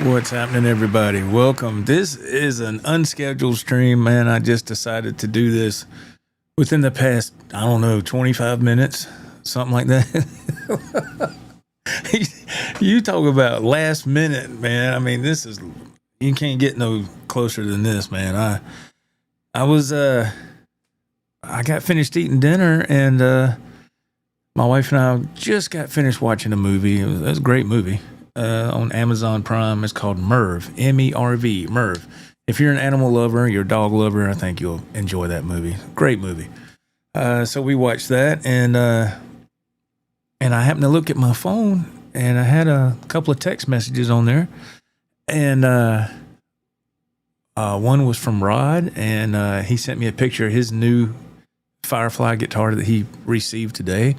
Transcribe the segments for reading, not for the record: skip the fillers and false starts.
What's happening, everybody? Welcome. This is an unscheduled stream, man. I just decided to do this within the past, 25 minutes, something like that. You talk about last minute, man. I mean, you can't get no closer than this, man. I got finished eating dinner, and my wife and I just got finished watching a movie. It was a great movie. On Amazon Prime. It's called Merv, M-E-R-V, Merv. If you're an animal lover, you're a dog lover, I think you'll enjoy that movie. Great movie. So we watched that, and I happened to look at my phone, and I had a couple of text messages on there, and one was from Rod, and he sent me a picture of his new Firefly guitar that he received today.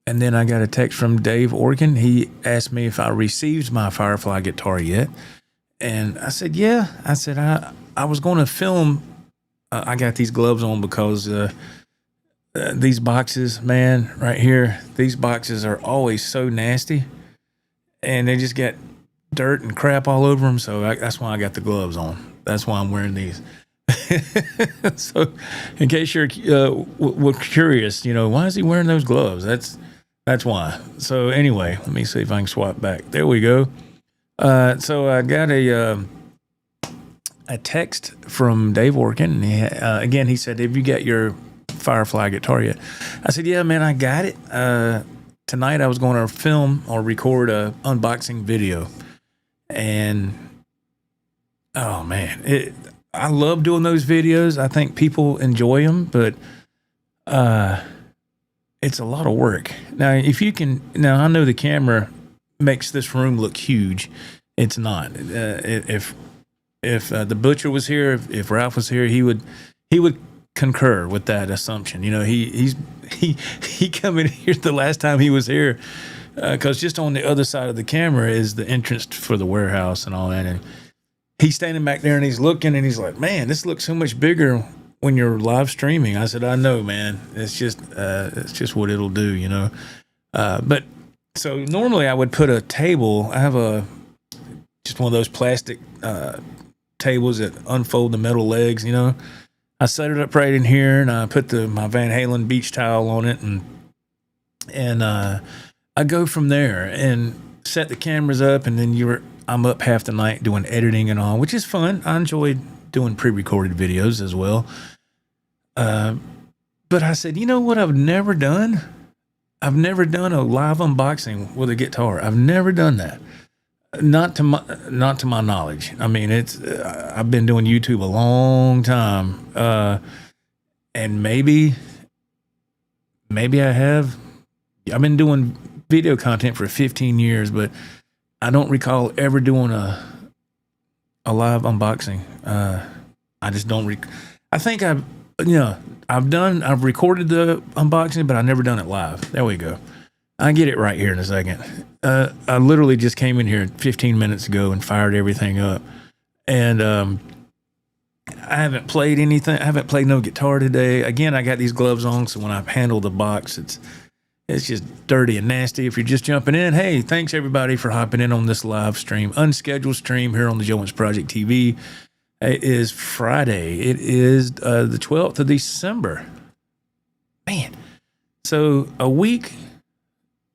And then I got a text from Dave Orkin. He asked me if I received my Firefly guitar yet. And I said, yeah. I said, I was going to film. I got these gloves on because these boxes, man, right here, these boxes are always so nasty. And they just get dirt and crap all over them. So that's why I got the gloves on. That's why I'm wearing these. So in case you're curious, why is he wearing those gloves? That's why. So anyway, let me see if I can swap back. There we go. So I got a text from Dave Orkin. And again, he said, have you got your Firefly guitar yet? I said, yeah, man, I got it. Tonight I was going to film or record a unboxing video. And, oh, man, I love doing those videos. I think people enjoy them, but it's a lot of work. Now, I know the camera makes this room look huge. It's not. If the butcher was here, if Ralph was here, he would concur with that assumption. He come in here the last time he was here, because just on the other side of the camera is the entrance for the warehouse and all that. And he's standing back there and he's looking and he's like, man, this looks so much bigger when you're live streaming. I said, I know, man. It's just what it'll do, But so normally I would put a table. I have just one of those plastic tables that unfold the metal legs, I set it up right in here and I put my Van Halen beach towel on it and I go from there and set the cameras up, and then I'm up half the night doing editing and all, which is fun. I enjoy doing pre-recorded videos as well. But I said, you know what I've never done? I've never done a live unboxing with a guitar. I've never done that. Not to my knowledge. I mean, I've been doing YouTube a long time. And maybe I have. I've been doing video content for 15 years, but I don't recall ever doing a live unboxing. I just don't. I think I've recorded the unboxing, but I've never done it live. There we go. I get it right here in a second. I literally just came in here 15 minutes ago and fired everything up, and I haven't played anything. I haven't played no guitar today. Again, I got these gloves on, so when I handle the box, it's just dirty and nasty. If you're just jumping in, hey, thanks everybody for hopping in on this live stream, unscheduled stream here on the Joe Wentz Project TV. It is Friday. It is the 12th of December. Man. So a week.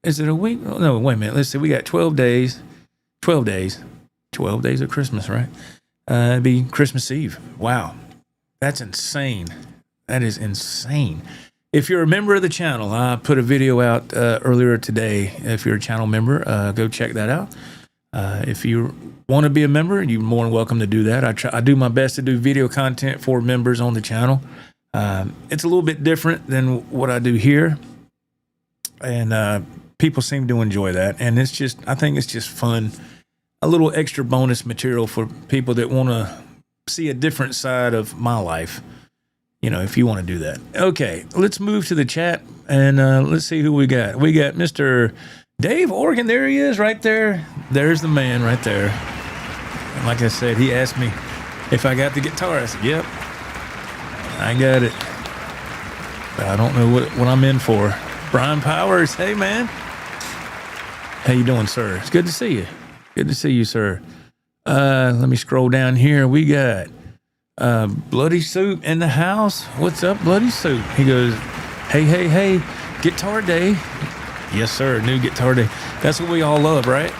Is it a week? Oh, no, wait a minute. Let's see. We got 12 days. 12 days. 12 days of Christmas, right? It'd be Christmas Eve. Wow. That's insane. That is insane. If you're a member of the channel, I put a video out earlier today. If you're a channel member, go check that out. If you want to be a member, you're more than welcome to do that. I do my best to do video content for members on the channel. It's a little bit different than what I do here, and people seem to enjoy that. And I think it's just fun, a little extra bonus material for people that want to see a different side of my life. If you want to do that. Okay, let's move to the chat, and let's see who we got. We got Mr. Dave Orkin. There he is right there. There's the man right there. And like I said, he asked me if I got the guitar. I said, yep, I got it. I don't know what I'm in for. Brian Powers, hey, man. How you doing, sir? It's good to see you. Good to see you, sir. Let me scroll down here. We got Bloody Soup in the house. What's up, Bloody Soup? He goes, hey, Guitar Day. Yes, sir, new Guitar Day. That's what we all love, right?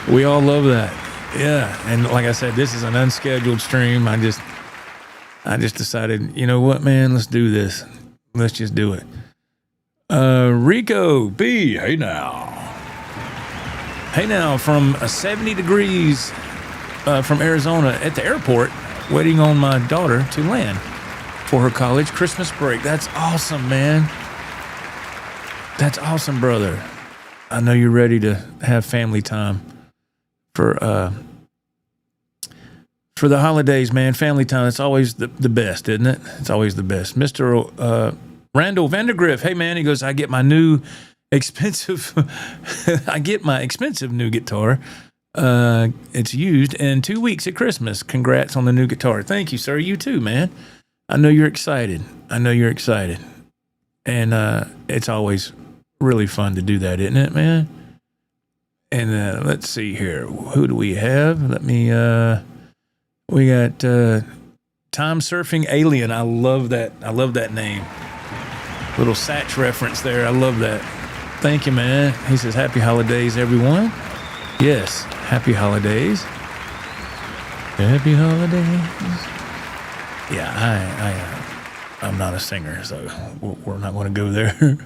We all love that. Yeah, and like I said, this is an unscheduled stream. I just decided, you know what, man, let's do this. Let's just do it. Rico B, hey now. Hey now, from 70 degrees from Arizona at the airport, waiting on my daughter to land for her college Christmas break. That's awesome, man. That's awesome, brother. I know you're ready to have family time for the holidays, man. Family time, it's always the best, isn't it? It's always the best. Mr. Randall Vandergriff, hey, man, he goes, I get my expensive new guitar. It's used in 2 weeks at Christmas. Congrats on the new guitar. Thank you, sir. You too, man. I know you're excited. And it's always really fun to do that, isn't it, man? And let's see here. Who do we have? We got Time Surfing Alien. I love that name. Little Satch reference there. I love that. Thank you, man. He says, happy holidays, everyone. Yes, happy holidays. Happy holidays. Yeah, I'm not a singer, so we're not going to go there.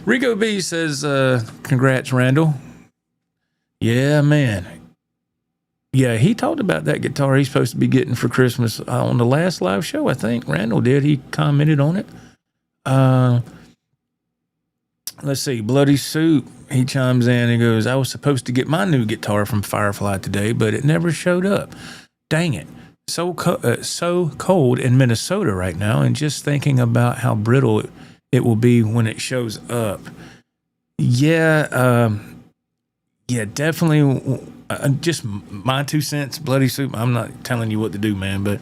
Rico B says, congrats, Randall. Yeah, man. Yeah, he talked about that guitar he's supposed to be getting for Christmas on the last live show, I think. Randall did. He commented on it. Let's see. Bloody Soup, he chimes in and goes, I was supposed to get my new guitar from Firefly today, but it never showed up. Dang it. So cold in Minnesota right now, and just thinking about how brittle it will be when it shows up. Yeah, definitely. Just my 2 cents, Bloody Soup. I'm not telling you what to do, man, but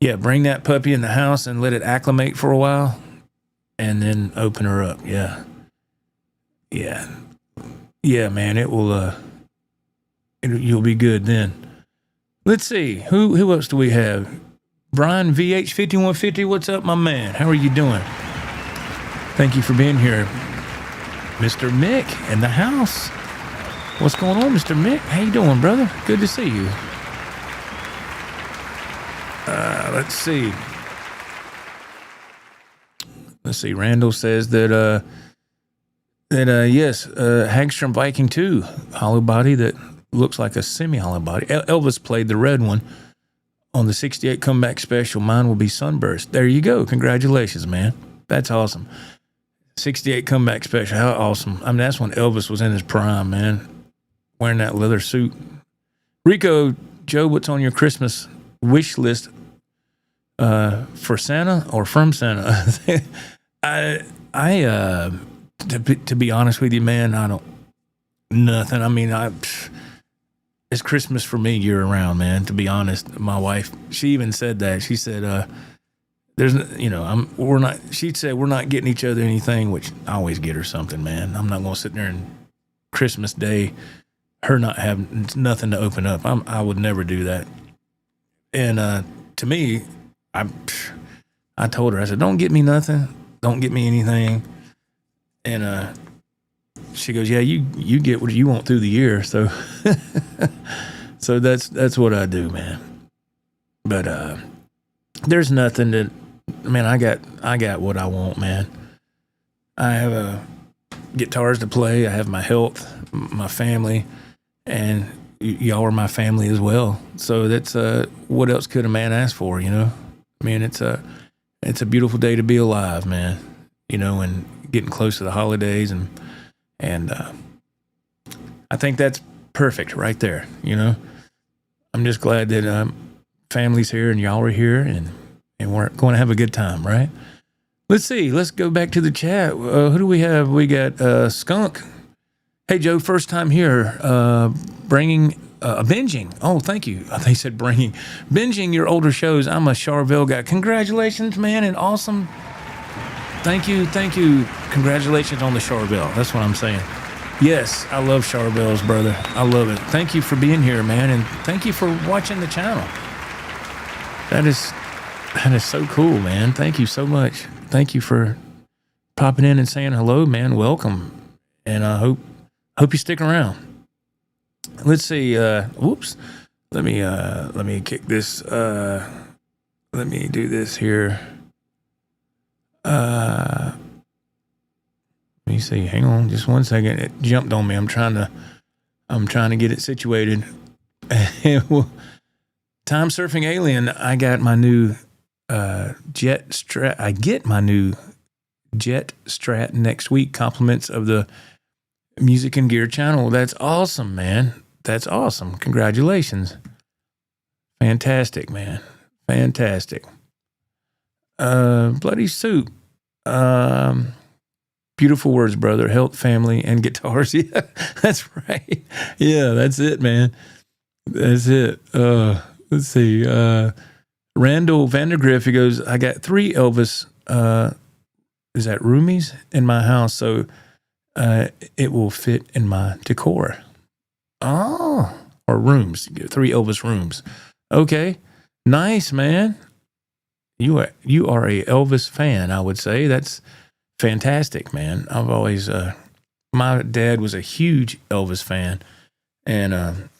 yeah, bring that puppy in the house and let it acclimate for a while, and then open her up. Yeah, man. It will. You'll be good then. Let's see. Who else do we have? Brian VH 5150. What's up, my man? How are you doing? Thank you for being here, Mr. Mick in the house. What's going on, Mr. Mick? How you doing, brother? Good to see you. Let's see. Randall says that yes, Hagstrom Viking 2 hollow body that looks like a semi-hollow body. Elvis played the red one on the 68 comeback special. Mine will be Sunburst. There you go. Congratulations, man. That's awesome. 68 comeback special. How awesome. I mean, that's when Elvis was in his prime, man. Wearing that leather suit. Rico, Joe, what's on your Christmas wish list for Santa or from Santa? To be honest with you, man, I don't, nothing. I mean, it's Christmas for me year round, man. To be honest, my wife, she even said that. She said, she said, we're not getting each other anything, which I always get her something, man. I'm not going to sit there and Christmas Day, her not having nothing to open up. I would never do that. And to me, I told her, I said, don't get me nothing. Don't get me anything. And she goes, yeah, you get what you want through the year. So so that's what I do, man. But there's nothing that, man, I got what I want, man. I have guitars to play. I have my health, my family, and y'all are my family as well. So that's what else could a man ask for, you know? I mean, it's a beautiful day to be alive, man. You know, and getting close to the holidays, and I think that's perfect right there. You know, I'm just glad that family's here and y'all are here, and we're going to have a good time, right? Let's see. Let's go back to the chat. Who do we have? We got Skunk. Hey, Joe, first time here. Binging. Oh, thank you. They said binging your older shows. I'm a Charville guy. Congratulations, man, and awesome. Thank you. Congratulations on the Charville. That's what I'm saying. Yes, I love Charbells, brother. I love it. Thank you for being here, man, and thank you for watching the channel. That is so cool, man. Thank you so much. Thank you for popping in and saying hello, man. Welcome, and I hope you stick around. Let's see. Whoops. Let me kick this. Let me do this here. Let me see. Hang on, just 1 second. It jumped on me. I'm trying to get it situated. Time surfing alien. I got my new Jet Strat. I get my new Jet Strat next week. Compliments of the Music and Gear channel. That's awesome, man. That's awesome. Congratulations. Fantastic, man. Fantastic. Bloody Soup. Beautiful words, brother. Health, family, and guitars. Yeah, that's right. Yeah, that's it, man. That's it. Let's see. Randall Vandergriff, he goes, I got 3 Elvis, is that roomies in my house, so it will fit in my decor. Oh, or rooms. 3 Elvis rooms. Okay. Nice, man. You are a Elvis fan, I would say. That's fantastic, man. I've always my dad was a huge Elvis fan, and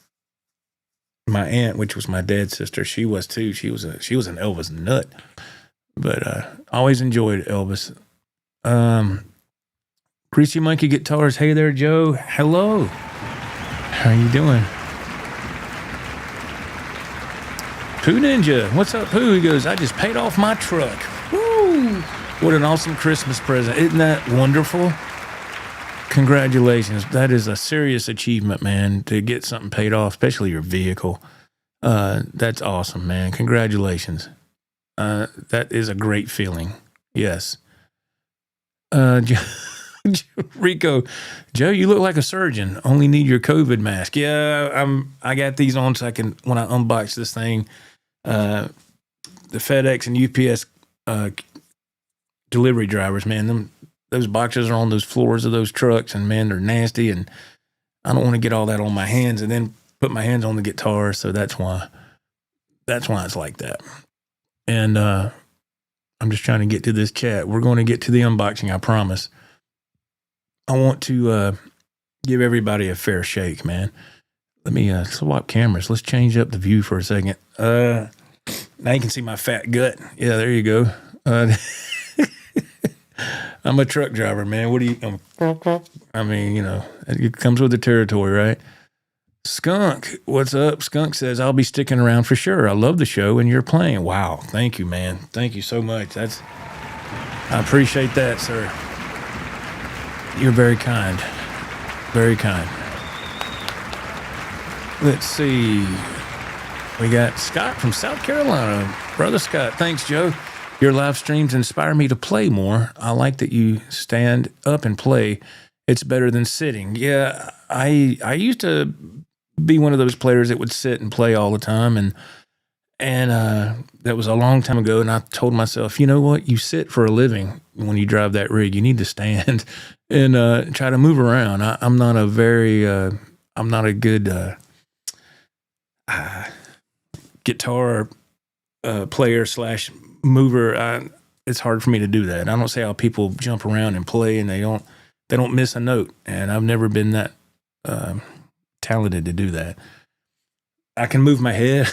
my aunt, which was my dad's sister, she was too. She was an Elvis nut. But always enjoyed Elvis. Greasy Monkey Guitars. Hey there, Joe. Hello. How you doing? Pooh Ninja. What's up, Pooh? He goes, I just paid off my truck. Woo! What an awesome Christmas present. Isn't that wonderful? Congratulations. That is a serious achievement, man, to get something paid off, especially your vehicle. That's awesome, man. Congratulations. That is a great feeling. Yes. Rico, Joe, you look like a surgeon. Only need your COVID mask. Yeah, I got these on so I can, when I unbox this thing, the FedEx and UPS delivery drivers, man, those boxes are on those floors of those trucks, and man, they're nasty, and I don't want to get all that on my hands and then put my hands on the guitar, so that's why it's like that. And I'm just trying to get to this chat. We're going to get to the unboxing, I promise. I want to give everybody a fair shake, man. Let me swap cameras. Let's change up the view for a second. Now you can see my fat gut. Yeah, there you go. I'm a truck driver, man. What do you... I mean, you know, it comes with the territory, right? Skunk, what's up? Skunk says, I'll be sticking around for sure. I love the show and you're playing. Wow. Thank you, man. Thank you so much. I appreciate that, sir. You're very kind. Very kind. Let's see. We got Scott from South Carolina. Brother Scott. Thanks, Joe. Your live streams inspire me to play more. I like that you stand up and play. It's better than sitting. Yeah, I used to be one of those players that would sit and play all the time, and that was a long time ago. And I told myself, you know what? You sit for a living when you drive that rig. You need to stand and try to move around. I'm not a good guitar player / mover. It's hard for me to do that. I don't see how people jump around and play and they don't miss a note. And I've never been that talented to do that. I can move my head.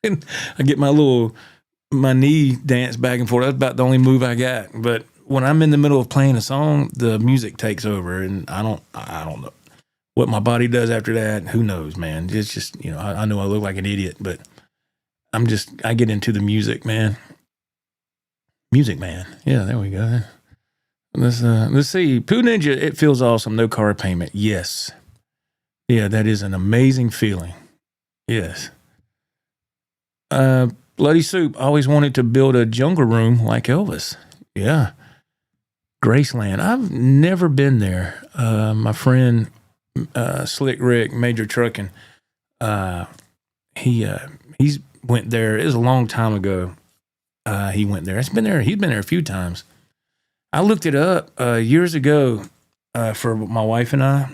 And I get my knee dance back and forth. That's about the only move I got. But when I'm in the middle of playing a song, the music takes over, and I don't know what my body does after that. Who knows, man? It's just, you know, I know I look like an idiot, but I get into the music, man. Music, man. Yeah, there we go. Let's see. Pooh Ninja, it feels awesome. No car payment. Yes. Yeah, that is an amazing feeling. Yes. Bloody Soup, always wanted to build a jungle room like Elvis. Yeah. Graceland. I've never been there. My friend, Slick Rick, Major Trucking, he's went there. It was a long time ago. He went there. He's been there a few times. I looked it up years ago. for my wife and I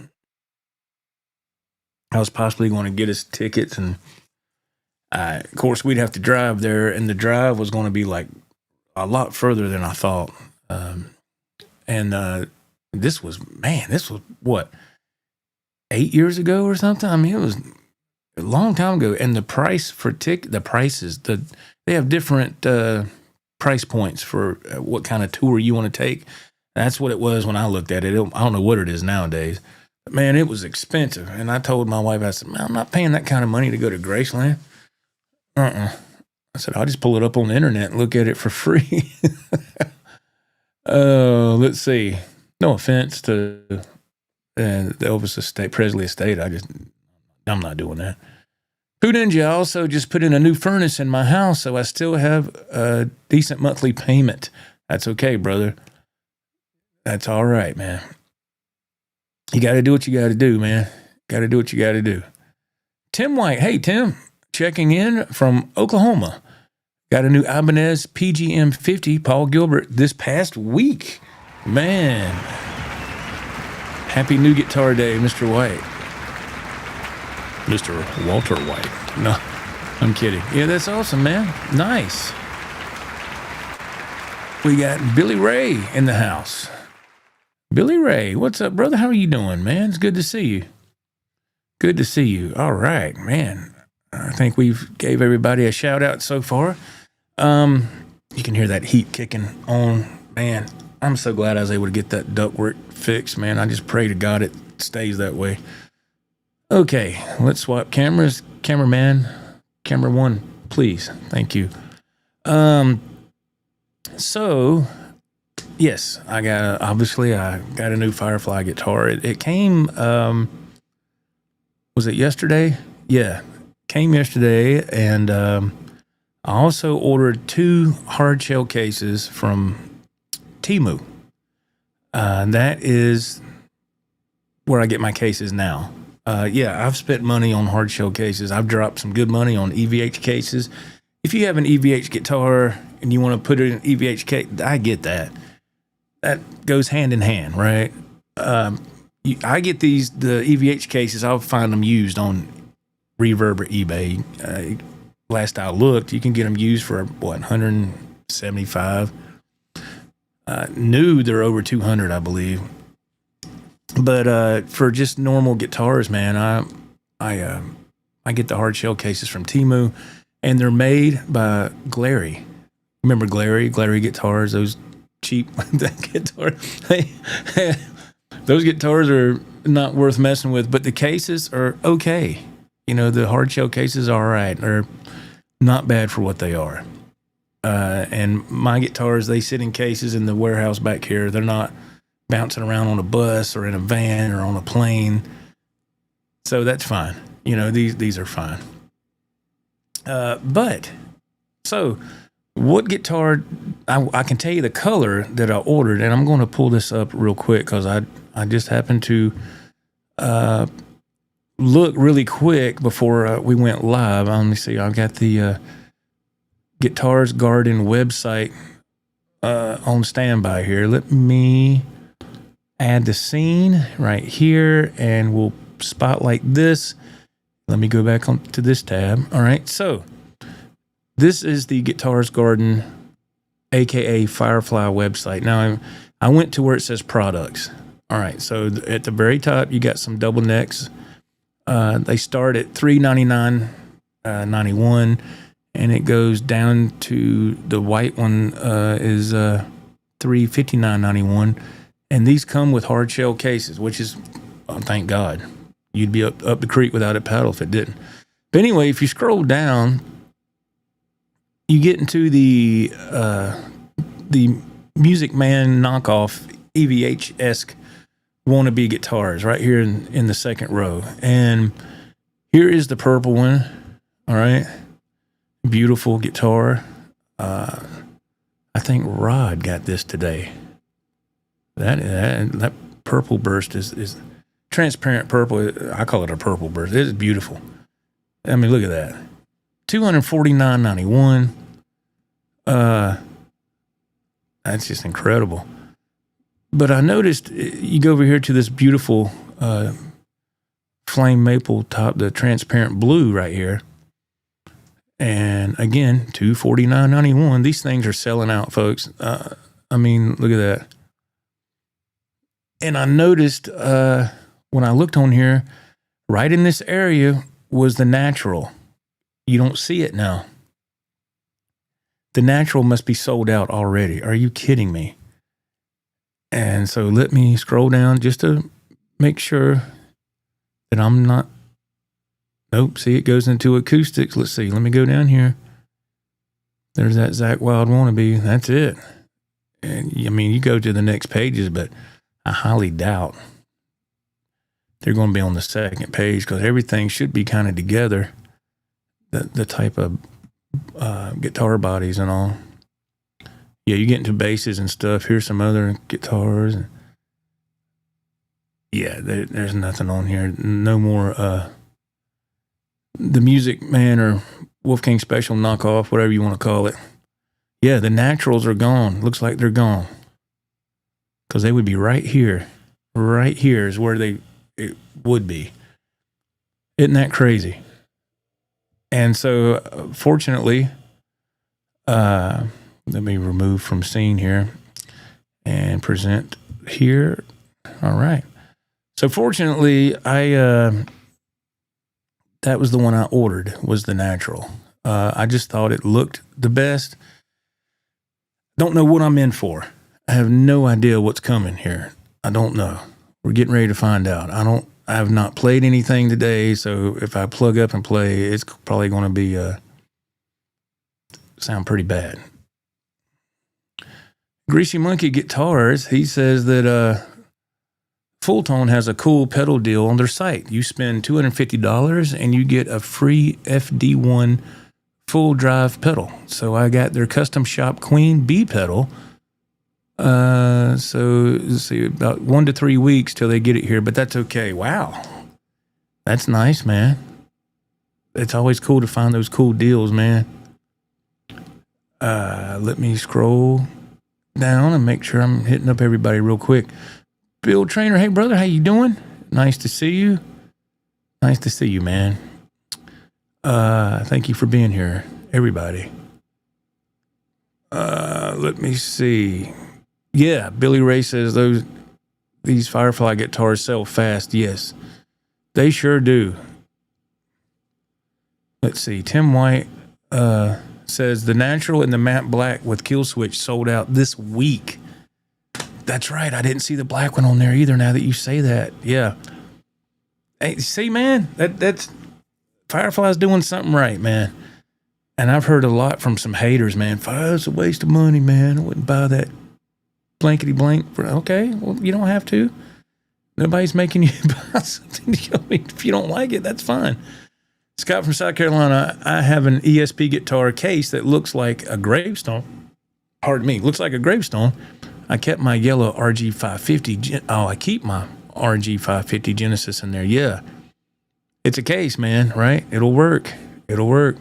was possibly going to get us tickets, and of course we'd have to drive there, and the drive was going to be like a lot further than I thought. And this was what, 8 years ago or something? I mean, it was a long time ago. And the price for they have different price points for what kind of tour you want to take. That's what it was when I looked at it. I don't know what it is nowadays. But man, it was expensive. And I told my wife, I said, man, I'm not paying that kind of money to go to Graceland. I said, I'll just pull it up on the internet and look at it for free. Let's see. No offense to the Elvis Presley estate. I'm not doing that. Poo Ninja also just put in a new furnace in my house, so I still have a decent monthly payment. That's okay, brother. That's all right, man. You got to do what you got to do, man. Got to do what you got to do. Tim White. Hey, Tim. Checking in from Oklahoma. Got a new Ibanez PGM 50 Paul Gilbert this past week. Man. Happy new guitar day, Mr. White. Mr. Walter White. No, I'm kidding. Yeah, that's awesome, man. Nice. We got Billy Ray in the house. Billy Ray, what's up, brother? How are you doing, man? It's good to see you. Good to see you. All right, man. I think we've gave everybody a shout out so far. You can hear that heat kicking on. Man, I'm so glad I was able to get that ductwork fixed, man. I just pray to God it stays that way. Okay, let's swap cameras. Cameraman, camera one, please. Thank you. So, yes, I got a new Firefly guitar. It came, was it yesterday? Yeah, came yesterday, and I also ordered 2 hard shell cases from Temu. That is where I get my cases now. Yeah, I've spent money on hard shell cases. I've dropped some good money on EVH cases. If you have an EVH guitar and you want to put it in an EVH case, I get that. That goes hand in hand, right? I get the EVH cases. I'll find them used on Reverb or eBay. Last I looked, you can get them used for what, $175. New, they're over $200, I believe. But for just normal guitars, man, I get the hard shell cases from Temu, and they're made by Glary. Remember Glary guitars? Those cheap guitars. Those guitars are not worth messing with, but the cases are okay. You know, the hard shell cases are all right. They're not bad for what they are. And my guitars, they sit in cases in the warehouse back here. They're not bouncing around on a bus or in a van or on a plane. So that's fine. You know, these are fine. But so what guitar, I can tell you the color that I ordered, and I'm going to pull this up real quick because I just happened to look really quick before we went live. Let me see. I've got the Guitars Garden website on standby here. Let me add the scene right here, and we'll spotlight this. Let me go back to this tab. All right, so this is the Guitars Garden, aka Firefly website. Now I went to where it says products. All right, so at the very top you got some double necks. They start at $399.91, and it goes down to the white one is $359.91. And these come with hard shell cases, which is, thank God. You'd be up the creek without a paddle if it didn't. But anyway, if you scroll down, you get into the Music Man knockoff EVH-esque wannabe guitars right here in the second row. And here is the purple one. All right. Beautiful guitar. I think Rod got this today. That purple burst is transparent purple. I call it a purple burst. It is beautiful. I mean, look at that. $249.91. That's just incredible. But I noticed you go over here to this beautiful flame maple top, the transparent blue right here. And again, $249.91. These things are selling out, folks. I mean, look at that. And I noticed when I looked on here, right in this area was the natural. You don't see it now. The natural must be sold out already. Are you kidding me? And so let me scroll down just to make sure that I'm not. Nope. See, it goes into acoustics. Let's see. Let me go down here. There's that Zach Wild Wannabe. That's it. And I mean, you go to the next pages, but I highly doubt they're going to be on the second page because everything should be kind of together. The type of guitar bodies and all. Yeah, you get into basses and stuff. Here's some other guitars. Yeah, there's nothing on here. No more the Music Man or Wolfgang Special knockoff, whatever you want to call it. Yeah, the naturals are gone. Looks like they're gone. Because they would be right here. Right here is where it would be. Isn't that crazy? And so, fortunately, let me remove from scene here and present here. All right. So, fortunately, that was the one I ordered, was the natural. I just thought it looked the best. Don't know what I'm in for. I have no idea what's coming here. I don't know. We're getting ready to find out. I have not played anything today, so if I plug up and play, it's probably going to be sound pretty bad. Greasy Monkey Guitars, he says that Full Tone has a cool pedal deal on their site. You spend $250 and you get a free FD1 full drive pedal. So I got their custom shop Queen B pedal. So let's see, about 1 to 3 weeks till they get it here, but that's okay. Wow. That's nice, man. It's always cool to find those cool deals, man. Let me scroll down and make sure I'm hitting up everybody real quick. Bill Trainer, hey brother, how you doing? Nice to see you. Nice to see you, man. Thank you for being here, everybody. Let me see. Yeah, Billy Ray says these Firefly guitars sell fast. Yes, they sure do. Let's see. Tim White says the natural and the matte black with kill switch sold out this week. That's right. I didn't see the black one on there either. Now that you say that, yeah. Hey, see, man, that's Firefly's doing something right, man. And I've heard a lot from some haters, man. It's a waste of money, man. I wouldn't buy that blankety blank. Okay, well, you don't have to. Nobody's making you buy something. If you don't like it, that's fine. Scott from South Carolina, I have an ESP guitar case that looks like a gravestone. Pardon me, looks like a gravestone. I kept my yellow RG550. I keep my RG550 Genesis in there. Yeah. It's a case, man, right? It'll work. It'll work.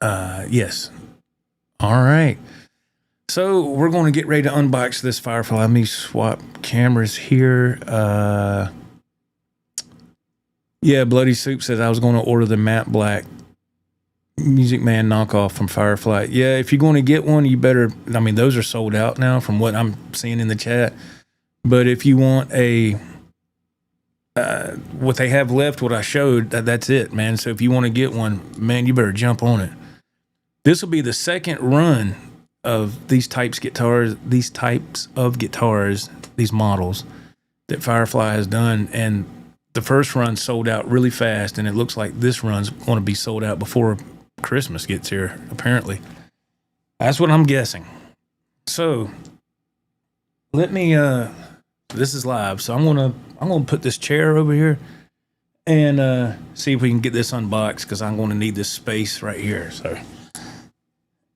Yes. All right. So we're going to get ready to unbox this Firefly. Let me swap cameras here. Yeah, Bloody Soup says I was going to order the matte black Music Man knockoff from Firefly. Yeah, if you're going to get one, you better, I mean, those are sold out now from what I'm seeing in the chat. But if you want what they have left, what I showed, that's it, man. So if you want to get one, man, you better jump on it. This will be the second run of these types of guitars, these models that Firefly has done. And the first run sold out really fast, and it looks like this run's going to be sold out before Christmas gets here, apparently. That's what I'm guessing. So let me this is live, so I'm gonna put this chair over here and see if we can get this unboxed, because I'm gonna need this space right here. So,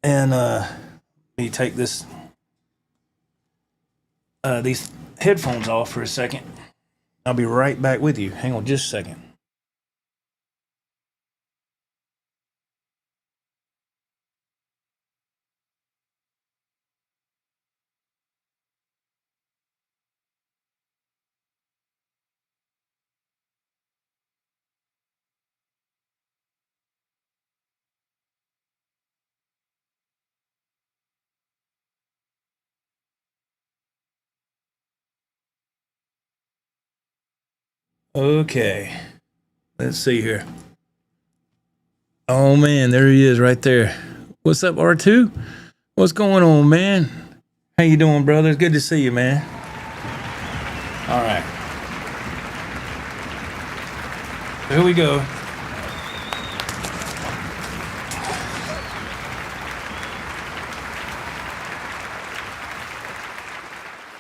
and let me take this these headphones off for a second. I'll be right back with you. Hang on just a second. Okay. Let's see here. Oh man, there he is right there. What's up, R2? What's going on, man? How you doing, brother? It's good to see you, man. All right. Here we go.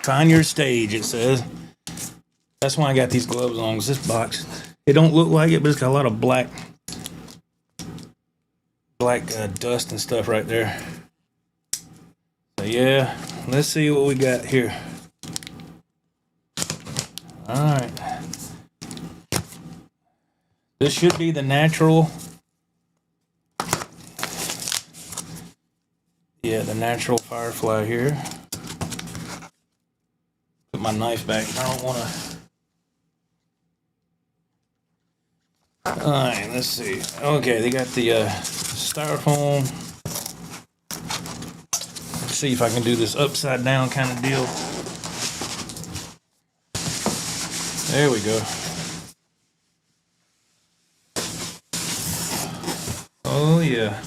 Find your stage, it says. That's why I got these gloves on, 'cause this box, it don't look like it, but it's got a lot of black dust and stuff right there. So yeah, let's see what we got here. All right. This should be the natural. Yeah, the natural Firefly here. Put my knife back. I don't want to. All right, let's see. Okay, they got the styrofoam. Let's see if I can do this upside down kind of deal. There we go. Oh yeah.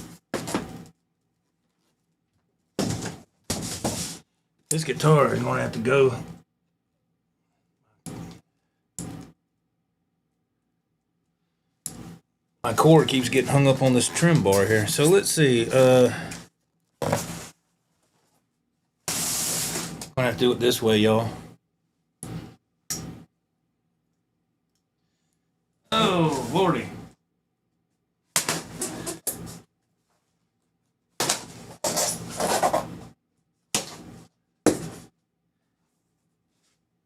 This guitar is gonna have to go. My cord keeps getting hung up on this trim bar here. So let's see. I'm gonna have to do it this way, y'all. Oh, Lordy.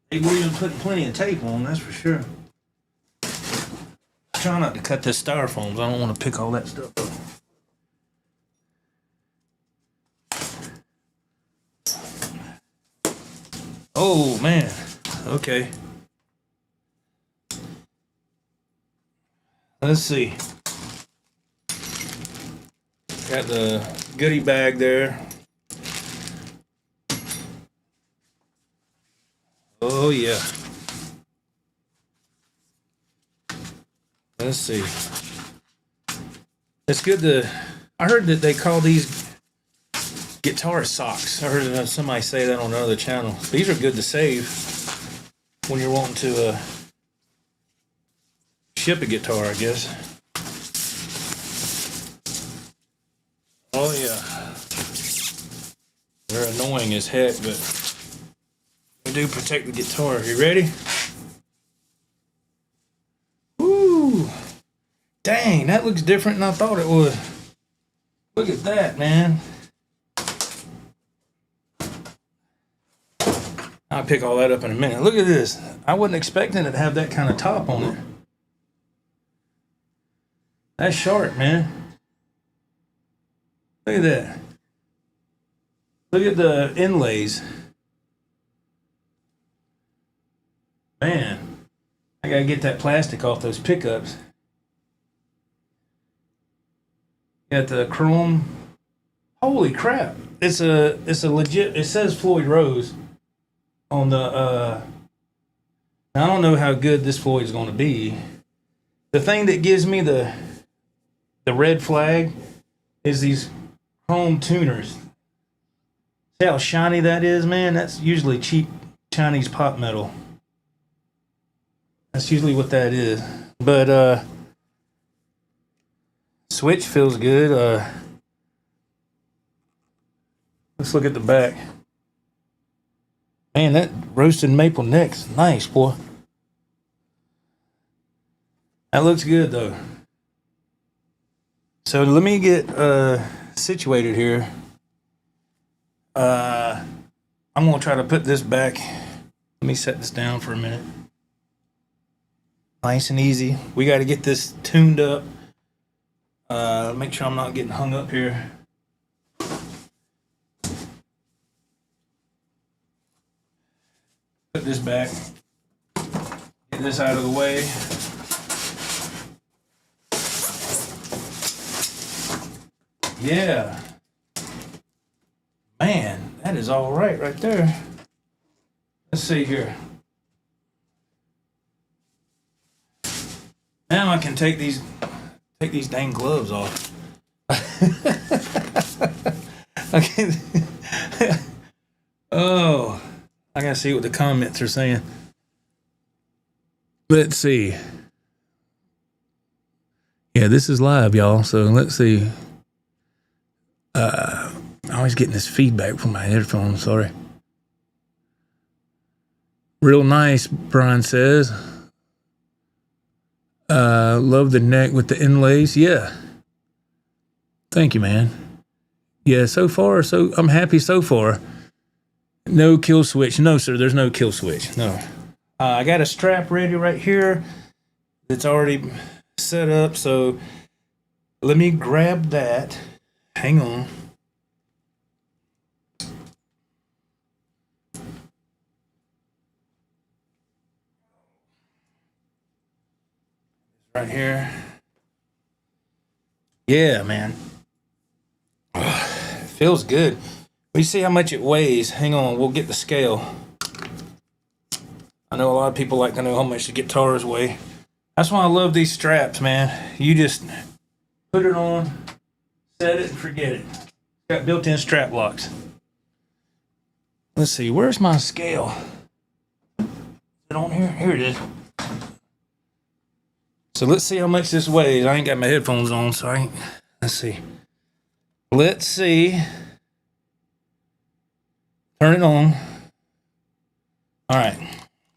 They were even putting plenty of tape on, that's for sure. Try not to cut this styrofoam. I don't want to pick all that stuff up. Oh man. Okay. Let's see. Got the goodie bag there. Oh yeah. Let's see. It's good to. I heard that they call these guitar socks. I heard somebody say that on another channel. These are good to save when you're wanting to ship a guitar, I guess. Oh yeah. They're annoying as heck, but we do protect the guitar. You ready? Woo! Dang, that looks different than I thought it would. Look at that, man. I'll pick all that up in a minute. Look at this. I wasn't expecting it to have that kind of top on it. That's sharp, man. Look at that. Look at the inlays. Man, I gotta get that plastic off those pickups. Got the chrome. Holy crap. It's a legit, it says Floyd Rose on the now I don't know how good this Floyd is going to be. The thing that gives me the red flag is these chrome tuners. See how shiny that is, man? That's usually cheap Chinese pop metal. That's usually what that is. But switch feels good. Let's look at the back. Man, that roasted maple neck's nice, boy. That looks good though. So let me get situated here. I'm gonna try to put this back. Let me set this down for a minute. Nice and easy. We got to get this tuned up. Make sure I'm not getting hung up here. Put this back. Get this out of the way. Yeah. Man, that is all right there. Let's see here. Now I can take these dang gloves off. Okay. Oh, I gotta see what the comments are saying. Let's see. Yeah, this is live, y'all. So let's see. I'm always getting this feedback from my headphones. Sorry. Real nice, Brian says. Love the neck with the inlays. Yeah. Thank you, man. Yeah, so far, so I'm happy so far. No kill switch. No, sir, there's no kill switch. No. I got a strap ready right here. It's already set up, so let me grab that. Hang on. Right here. Yeah, man. Feels good. We see how much it weighs. Hang on, we'll get the scale. I know a lot of people like to know how much the guitars weigh. That's why I love these straps, man. You just put it on, set it, and forget it. It's got built-in strap locks. Let's see, where's my scale? Is it on here? Here it is. So let's see how much this weighs. I ain't got my headphones on, so I ain't. Let's see. Let's see. Turn it on. All right.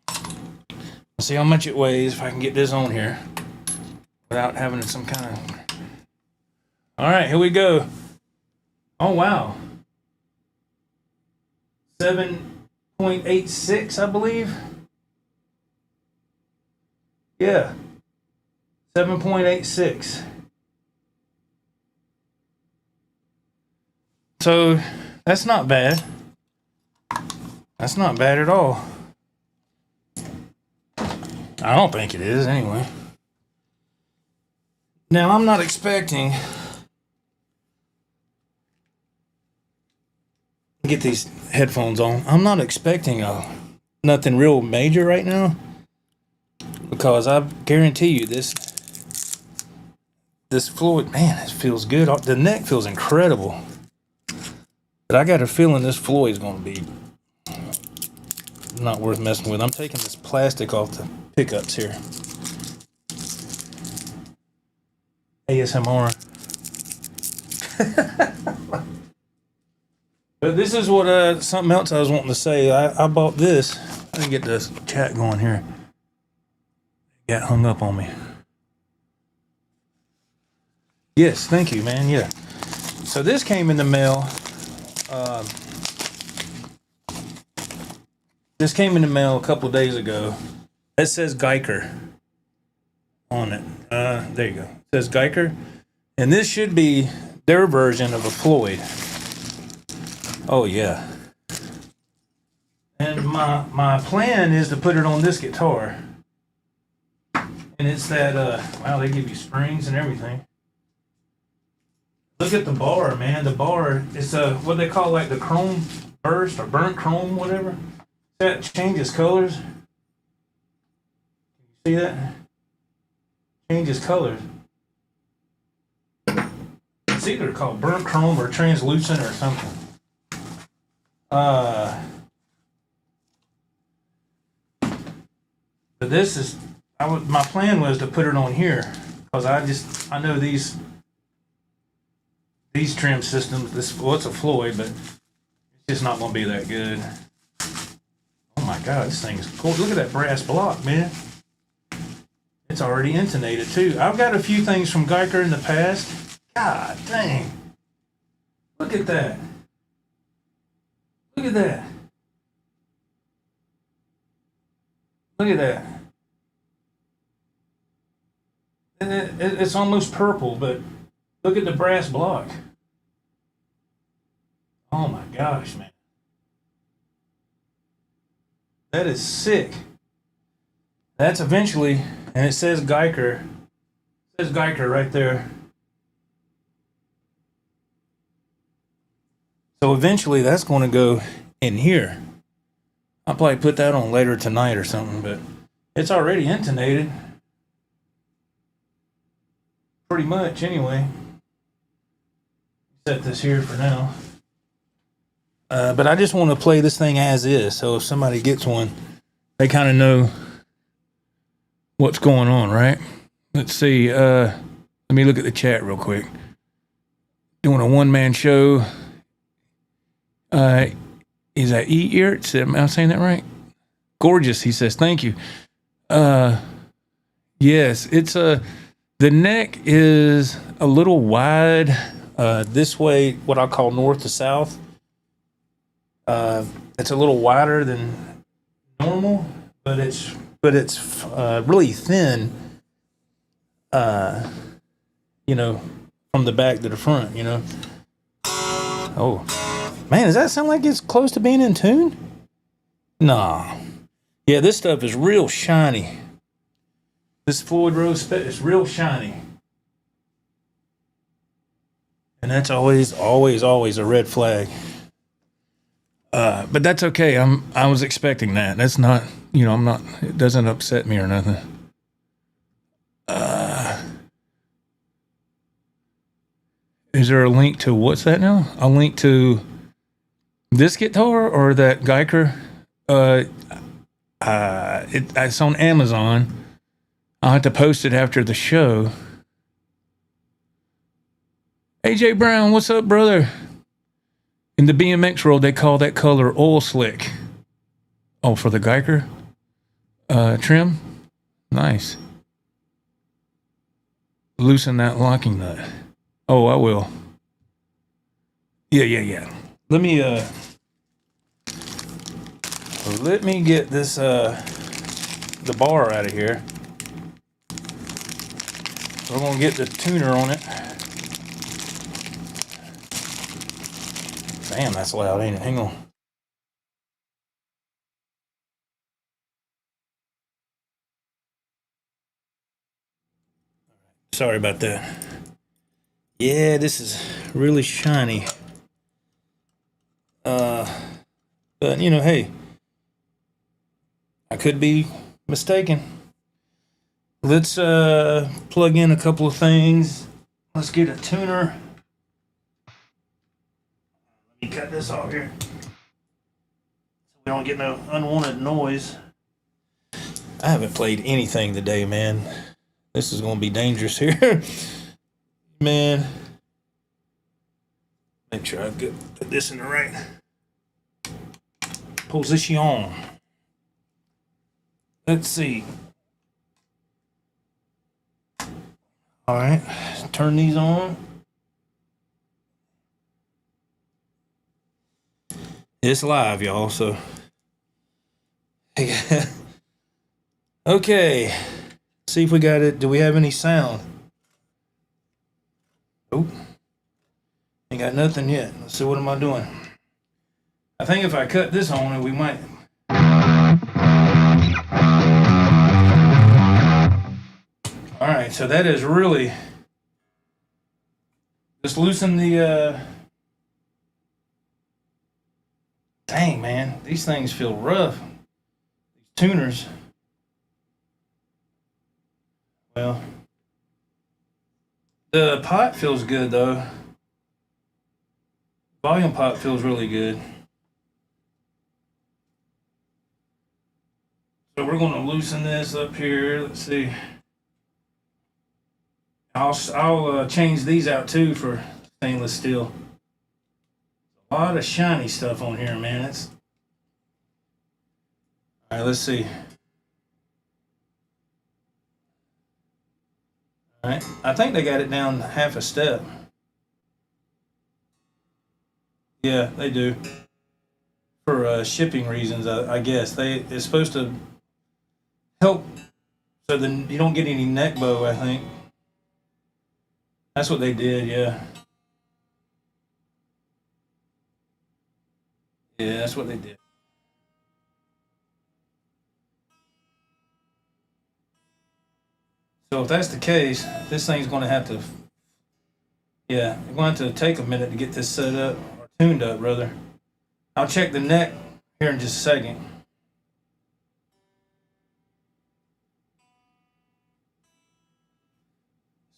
Let's see how much it weighs if I can get this on here without having some kind of. All right, here we go. Oh, wow. 7.86, I believe. Yeah. 7.86. So that's not bad. That's not bad at all. I don't think it is anyway. Now I'm not expecting get these headphones on. I'm not expecting nothing real major right now, because I guarantee you this Floyd, man, it feels good. The neck feels incredible. But I got a feeling this Floyd's going to be not worth messing with. I'm taking this plastic off the pickups here. ASMR. But this is what something else I was wanting to say. I bought this. Let me get this chat going here. Got hung up on me. Yes, thank you, man. Yeah. So this came in the mail. This came in the mail a couple of days ago. It says Geiger on it. There you go. It says Geiger. And this should be their version of a Floyd. Oh, yeah. And my plan is to put it on this guitar. And it's that, wow, they give you springs and everything. Look at the bar, man. The bar, it's what they call like the chrome burst or burnt chrome, whatever. That changes colors. See that? Changes colors. It's either called burnt chrome or translucent or something. But this is, my plan was to put it on here because I know these trim systems. Well, it's a Floyd, but it's just not going to be that good. Oh my God, this thing is cool. Look at that brass block, man. It's already intonated too. I've got a few things from Geiger in the past. God dang. Look at that. Look at that. Look at that. It's almost purple, but look at the brass block. Oh my gosh, man. That is sick. That's eventually, and it says Geiger. It says Geiger right there. So eventually that's going to go in here. I'll probably put that on later tonight or something, but it's already intonated. pretty much anyway. Set this here for now. But I just want to play this thing as is, so if somebody gets one, they kind of know what's going on, right? Let's see. Let me look at the chat real quick. Doing a one-man show. Is that E-Earts? Am I saying that right? Gorgeous, he says. Thank you. Yes, it's the neck is a little wide this way, what I call north to south. It's a little wider than normal, but it's really thin. You know, from the back to the front. You know. Oh, man, does that sound like it's close to being in tune? Nah. Yeah, this stuff is real shiny. This Floyd Rose is real shiny. And that's always a red flag. But that's okay. I was expecting that. That's not, you know, I'm not, it doesn't upset me or nothing. Is there a link to, what's that now? A link to this guitar or that Geiger? It's on Amazon. I'll have to post it after the show. AJ Brown, what's up, brother? In the BMX world, they call that color oil slick. Oh, for the Geiger trim? Nice. Loosen that locking nut. Oh, I will. Yeah. Let me get this the bar out of here. We're gonna get the tuner on it. Damn, that's loud, ain't it? Hang on. Sorry about that. Yeah, this is really shiny. But you know, hey, I could be mistaken. Let's plug in a couple of things. Let's get a tuner. Let me cut this off here so we don't get no unwanted noise. I haven't played anything today, man. This is gonna be dangerous here. Man, make sure I put this in the right position. Let's see. All right, turn these on. It's live, y'all, so. Okay, see if we got it. Do we have any sound? Nope. Ain't got nothing yet. Let's see, what am I doing? I think if I cut this on, we might. Alright, so that is really. Just loosen the. Dang, man. These things feel rough. These tuners. Well. The pot feels good, though. Volume pot feels really good. So we're going to loosen this up here. Let's see. I'll change these out too for stainless steel. A lot of shiny stuff on here, man. It's all right. Let's see. All right, I think they got it down half a step. Yeah, they do. For shipping reasons, I guess it's supposed to help so then you don't get any neck bow. I think that's what they did. Yeah. Yeah, that's what they did. So if that's the case, this thing's going to have to, yeah, you're going to have to take a minute to get this set up, or tuned up, rather. I'll check the neck here in just a second.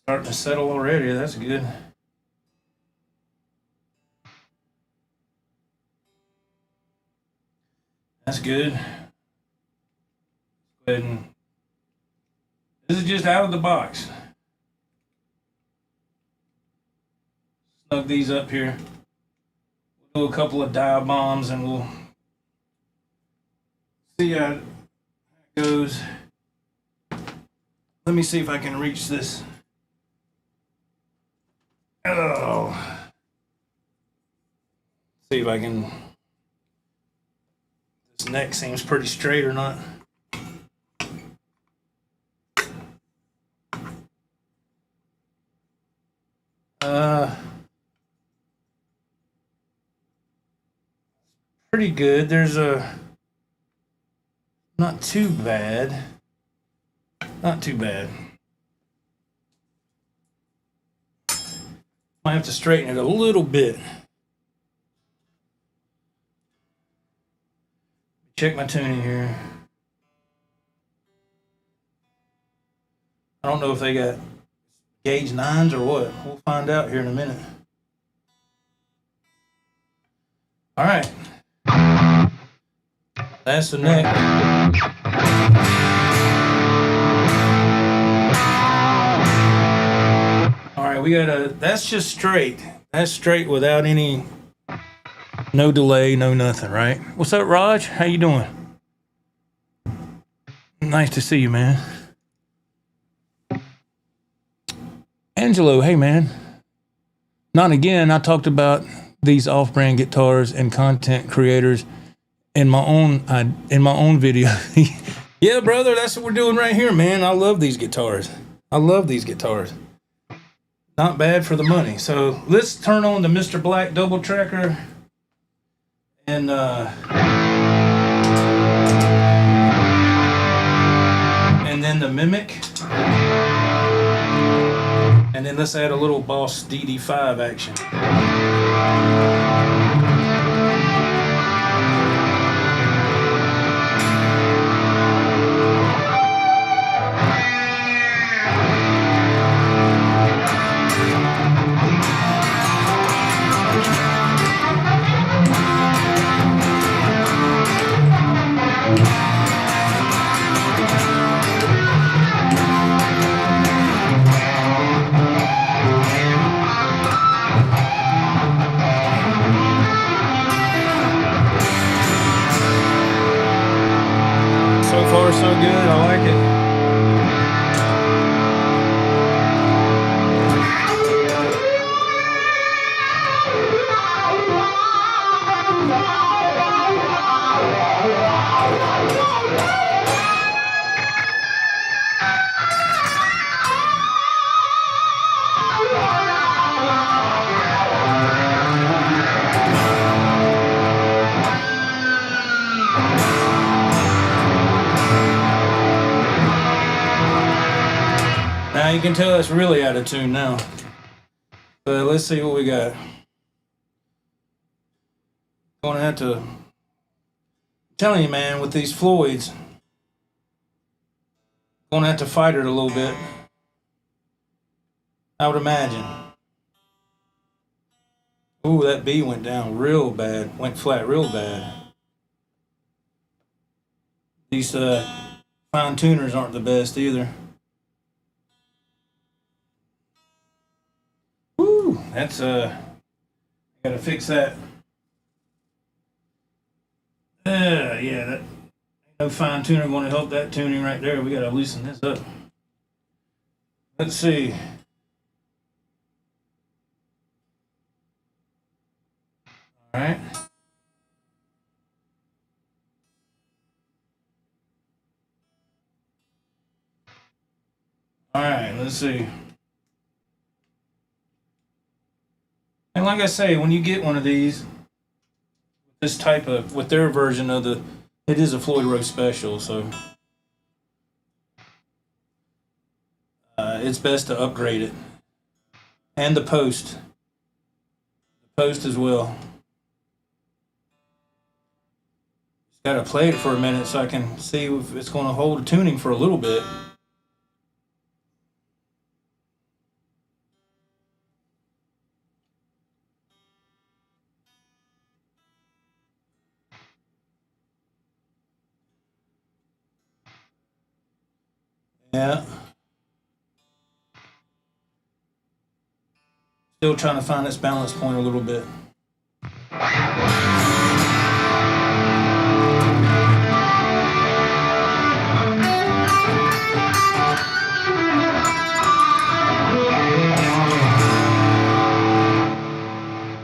Starting to settle already. That's good. That's good. Go ahead and this is just out of the box. Snug these up here. We'll do a couple of dive bombs and we'll see how it goes. Let me see if I can reach this. Oh. See if I can. This neck seems pretty straight or not. Pretty good. There's a not too bad. Not too bad. Might have to straighten it a little bit. Check my tuning here. I don't know if they got gauge 9s or what. We'll find out here in a minute. All right. That's the neck. All right, we got that's just straight. That's straight without any, no delay, no nothing, right? What's up, Raj? How you doing? Nice to see you, man. Angelo, hey, man. Not again. I talked about these off-brand guitars and content creators in my own video. Yeah, brother, that's what we're doing right here, man. I love these guitars. I love these guitars. Not bad for the money. So let's turn on the Mr. Black double tracker and then the Mimiq. And then let's add a little Boss DD5 action. So far, so good. I like it. Now you can tell it's really out of tune now. But let's see what we got. Gonna have to, I'm telling you, man, with these Floyds, gonna have to fight it a little bit, I would imagine. Ooh, that B went down real bad, went flat real bad. These fine tuners aren't the best either. Woo, that's gotta fix that. Yeah, that no fine tuner going to help that tuning right there. We gotta loosen this up. Let's see. All right. All right, let's see. And like I say, when you get one of these, this type of, with their version of the, it is a Floyd Rose special, so it's best to upgrade it. And the post as well. Just gotta play it for a minute so I can see if it's gonna hold tuning for a little bit. Yeah. Still trying to find its balance point a little bit.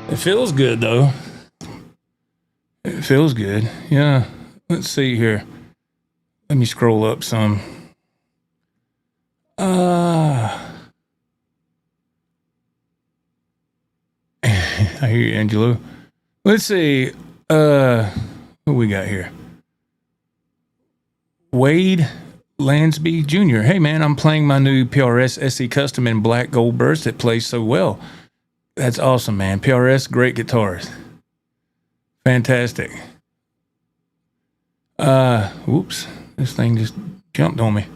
It feels good though. It feels good. Yeah. Let's see here. Let me scroll up some. I hear you, Angelo. Let's see. What we got here? Wade Lansby Jr. Hey man, I'm playing my new PRS SE Custom in black gold burst. It plays so well. That's awesome, man. PRS, great guitarist. Fantastic. Whoops. This thing just jumped on me.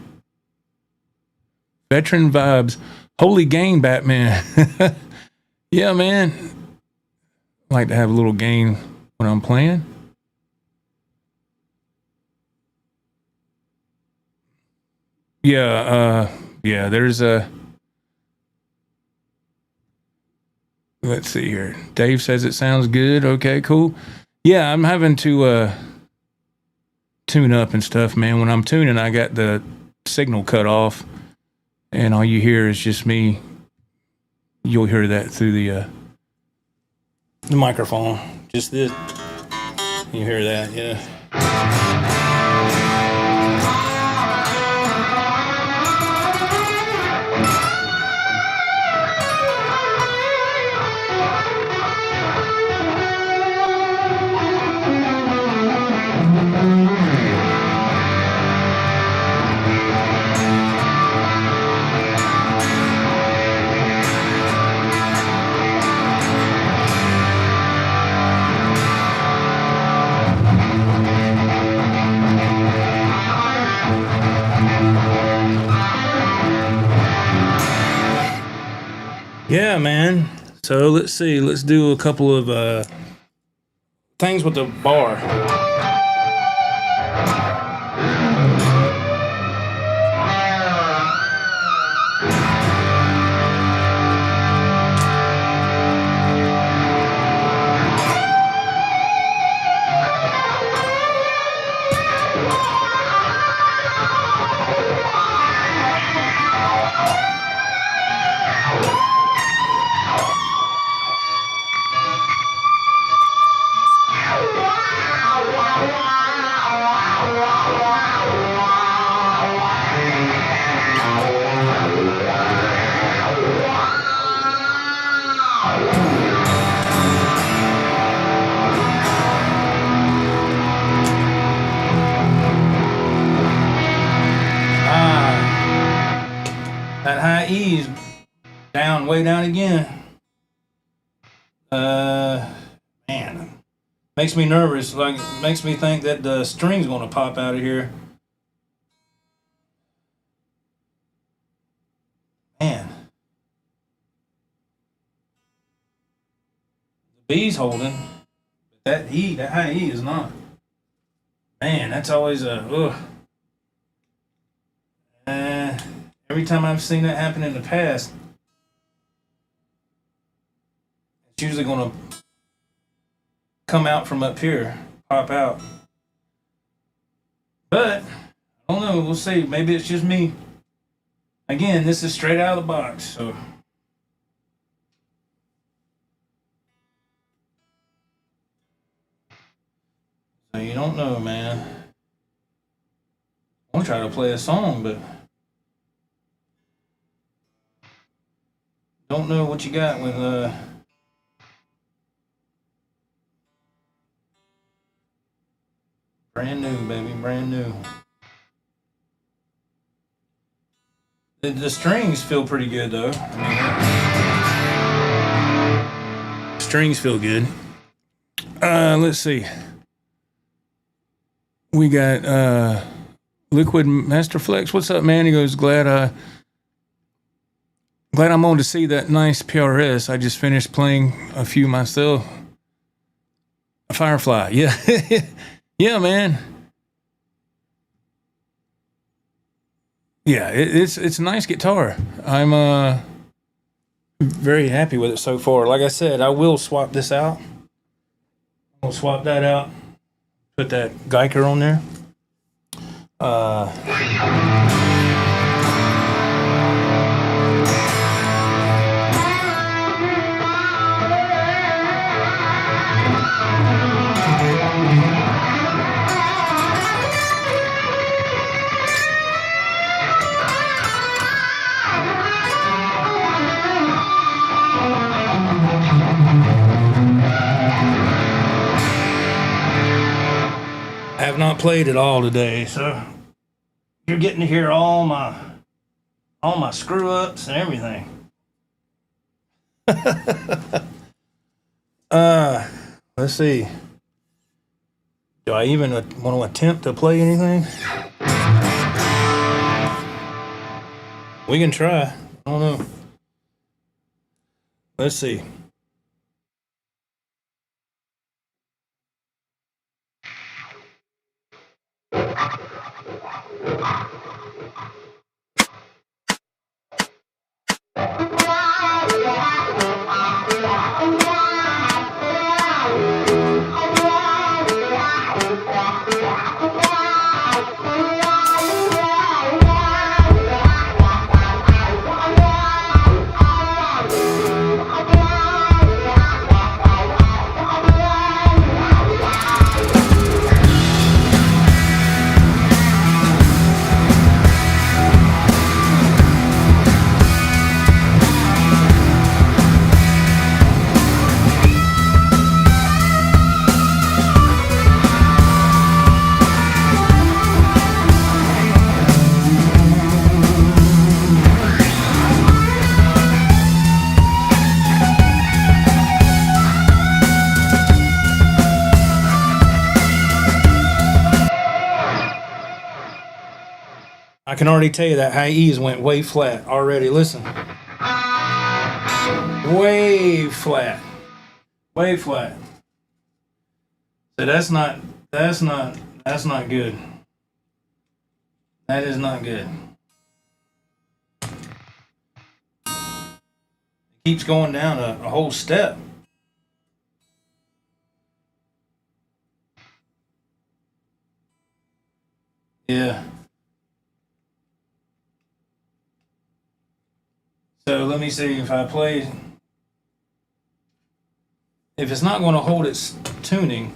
Veteran vibes. Holy gain, Batman. Yeah, man. I like to have a little gain when I'm playing. Yeah, there's a... Let's see here. Dave says it sounds good. Okay, cool. Yeah, I'm having to tune up and stuff, man. When I'm tuning, I got the signal cut off, and all you hear is just me. You'll hear that through the microphone. Just this. You hear that, yeah. Yeah, man. So let's see. Let's do a couple of things with the bar. That high E is down, way down again. Man, makes me nervous. Like, makes me think that the string's gonna pop out of here. Man, the B's holding, but that high E is not. Man, that's always a ugh. Every time I've seen that happen in the past, it's usually going to come out from up here, pop out. But, I don't know, we'll see. Maybe it's just me. Again, this is straight out of the box, so. So you don't know, man. I'm going to try to play a song, but don't know what you got with brand new, baby, brand new. The strings feel pretty good though. I mean, strings feel good. Let's see. We got Liquid Masterflex. What's up, man? He goes, glad I'm on to see that nice PRS. I just finished playing a few myself. Firefly, yeah. Yeah, man. yeah, it's a nice guitar. I'm very happy with it so far. Like I said, I will swap this out. We'll swap that out. Put that Geiger on there. I have not played at all today, so you're getting to hear all my screw ups and everything. Let's see. Do I even want to attempt to play anything? We can try. I don't know. Let's see. I can already tell you that high E's went way flat already. Listen. Way flat. Way flat. So that's not good. That is not good. It keeps going down a whole step. Yeah. So let me see if I play. If it's not going to hold its tuning.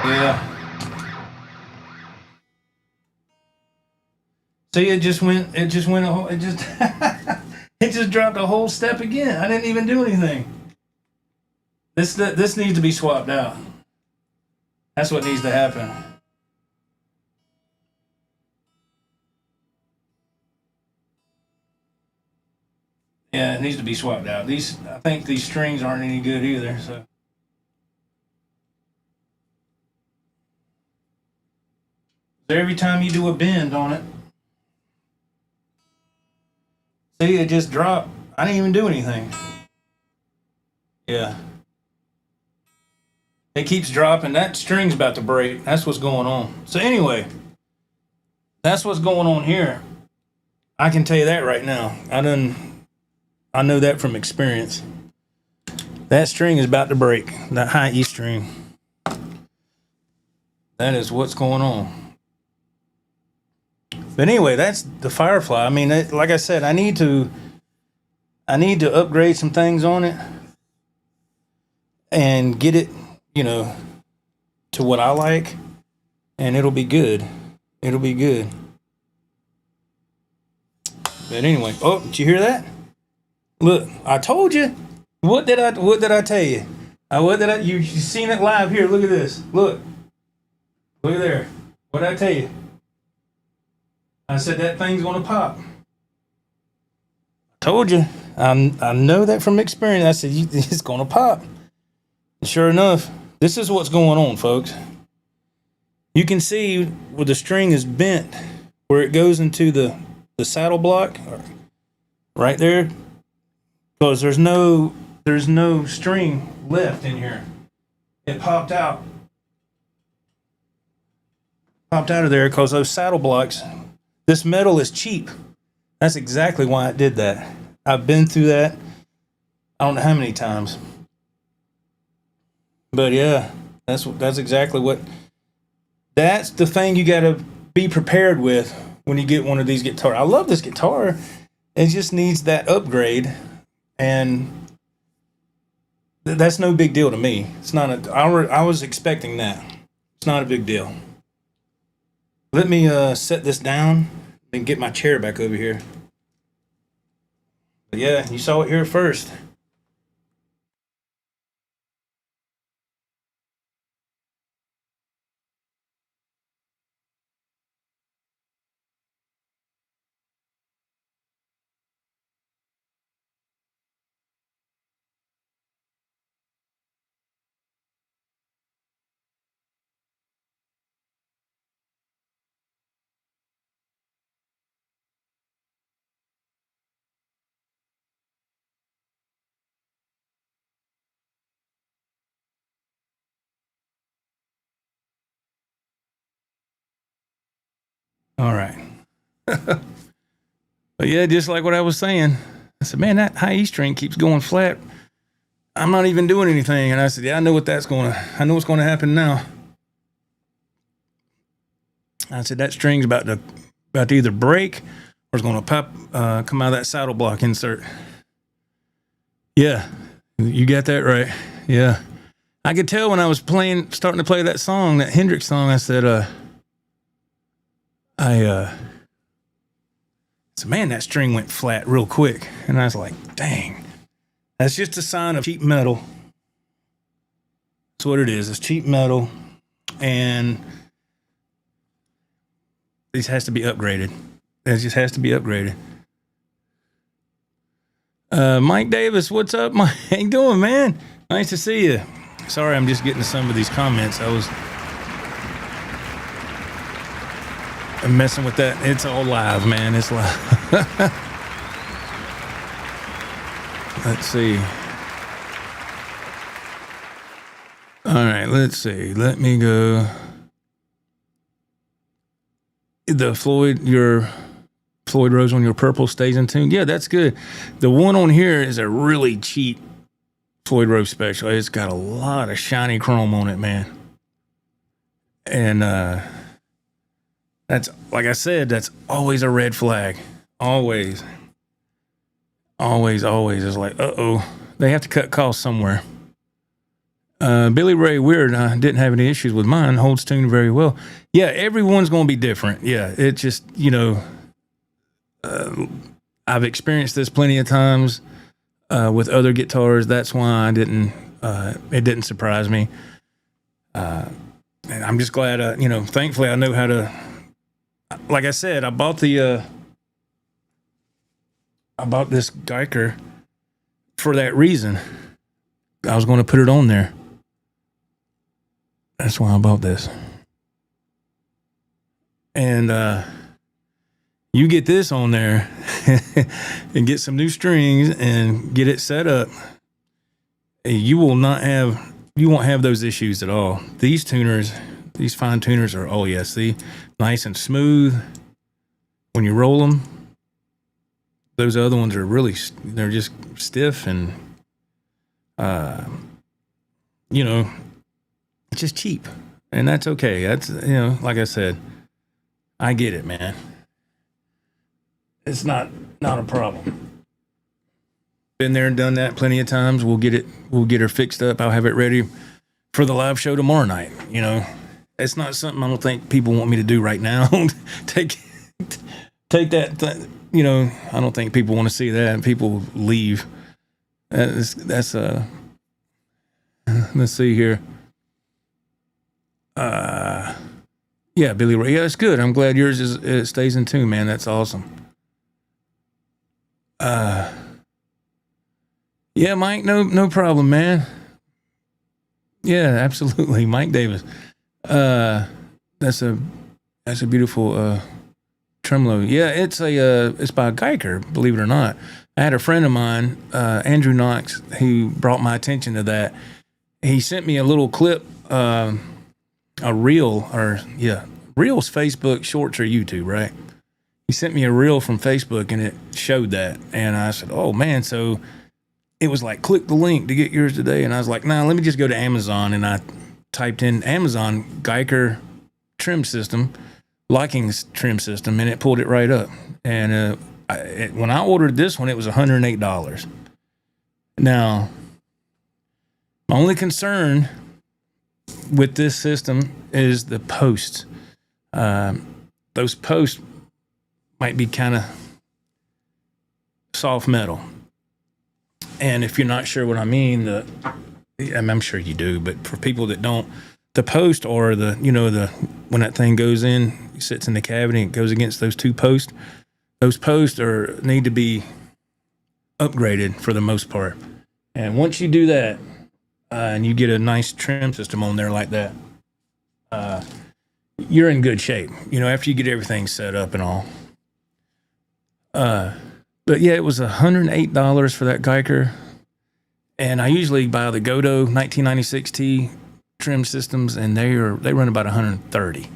Yeah. See, it just it just dropped a whole step again. I didn't even do anything. This needs to be swapped out. That's what needs to happen. Yeah, it needs to be swapped out. I think these strings aren't any good either, so. So every time you do a bend on it, see, it just dropped. I didn't even do anything. Yeah. It keeps dropping. That string's about to break. That's what's going on. So anyway, that's what's going on here. I can tell you that right now. I know that from experience. That string is about to break. That high E string. That is what's going on. But anyway, that's the Firefly. I mean, like I said, I need to upgrade some things on it and get it, to what I like, and it'll be good. It'll be good. But anyway, oh, did you hear that? Look, I told you. What did I tell you? You seen it live here? Look at this. Look at there. What did I tell you? I said that thing's gonna pop. I told you. I know that from experience. I said it's gonna pop. And sure enough, this is what's going on, folks. You can see where the string is bent, where it goes into the saddle block, right there, because there's no string left in here. it popped out. Popped out of there because those saddle blocks, this metal is cheap. That's exactly why it did that. I've been through that I don't know how many times. But yeah, that's exactly what, that's the thing you got to be prepared with when you get one of these guitars. I love this guitar. It just needs that upgrade, and that's no big deal to me. It's not I was expecting that. It's not a big deal. Let me set this down and get my chair back over here. But yeah, you saw it here first. All right. But yeah, just like what I was saying, I said, man, that high E string keeps going flat. I'm not even doing anything. And I said, yeah, I know what's going to happen now. I said, that string's about to either break or it's going to pop, come out of that saddle block insert. Yeah, you got that right. Yeah. I could tell when I was starting to play that song, that Hendrix song, I said, so man, that string went flat real quick. And I was like, dang, that's just a sign of cheap metal. That's what it is. It's cheap metal. And this has to be upgraded. It just has to be upgraded. Mike Davis, what's up, Mike? How you doing, man? Nice to see you. Sorry, I'm just getting to some of these comments. I'm messing with that. It's all live, man. It's live. Let's see. All right, let's see. Let me go. The your Floyd Rose on your purple stays in tune. Yeah, that's good. The one on here is a really cheap Floyd Rose special. It's got a lot of shiny chrome on it, man. And that's, like I said, that's always a red flag. Always. Always, always. It's like, uh-oh, they have to cut costs somewhere. Billy Ray Weird, I didn't have any issues with mine. Holds tune very well. Yeah, everyone's going to be different. Yeah, it just, I've experienced this plenty of times with other guitars. That's why it didn't surprise me. And I'm just glad, thankfully I know how to, like I said, I bought this Geiger for that reason. I was going to put it on there. That's why I bought this. And you get this on there and get some new strings and get it set up. You won't have those issues at all. These fine tuners are, oh yeah, see, nice and smooth when you roll them. Those other ones are they're just stiff and, it's just cheap, and that's okay. That's, like I said, I get it, man. It's not a problem. Been there and done that plenty of times. We'll get her fixed up. I'll have it ready for the live show tomorrow night. It's not something I don't think people want me to do right now. take that, I don't think people want to see that. People leave. That's let's see here. Yeah, Billy Ray. Yeah, it's good. I'm glad yours it stays in tune, man. That's awesome. Yeah, Mike, no problem, man. Yeah, absolutely. Mike Davis. That's a beautiful tremolo. Yeah, it's by Geiger, believe it or not. I had a friend of mine, Andrew Knox, who brought my attention to that. he sent me a little clip, a reel, Reels, Facebook, Shorts, or YouTube, right? He sent me a reel from Facebook, and it showed that. And I said, oh, man, so it was like, click the link to get yours today. And I was like, nah, let me just go to Amazon. And I typed in Amazon Geiger trim system, Likings trim system, and it pulled it right up. And when I ordered this one, it was $108. Now, my only concern with this system is the posts. Those posts might be kind of soft metal. And if you're not sure what I mean, I'm sure you do, but for people that don't, the post or when that thing goes in, it sits in the cavity, it goes against those two posts. Those posts need to be upgraded for the most part. And once you do that, and you get a nice trim system on there like that, you're in good shape, after you get everything set up and all. But yeah, it was $108 for that Geiger. And I usually buy the Godot 1996T trim systems, and they run about $130.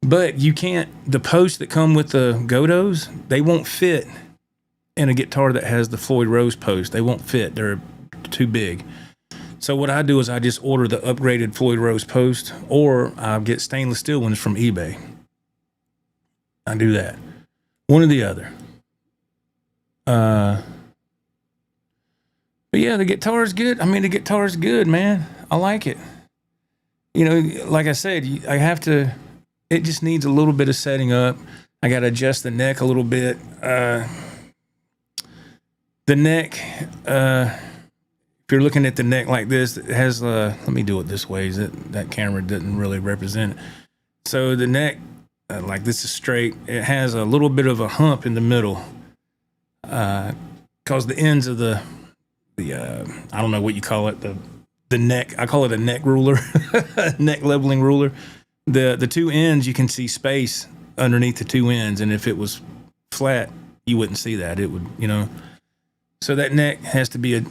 But you can't, the posts that come with the Godots, they won't fit in a guitar that has the Floyd Rose post. They won't fit. They're too big. So what I do is I just order the upgraded Floyd Rose post, or I'll get stainless steel ones from eBay. I do that. One or the other. But yeah, the guitar is good. I mean, the guitar is good, man. I like it. Like I said, it just needs a little bit of setting up. I got to adjust the neck a little bit. The neck, if you're looking at the neck like this, it has, let me do it this way. That camera doesn't really represent it. So the neck, like this is straight. It has a little bit of a hump in the middle. Because the ends of the I don't know what you call it, the neck, I call it a neck ruler, neck leveling ruler. The two ends, you can see space underneath the two ends. And if it was flat, you wouldn't see that. It would, So that neck has to be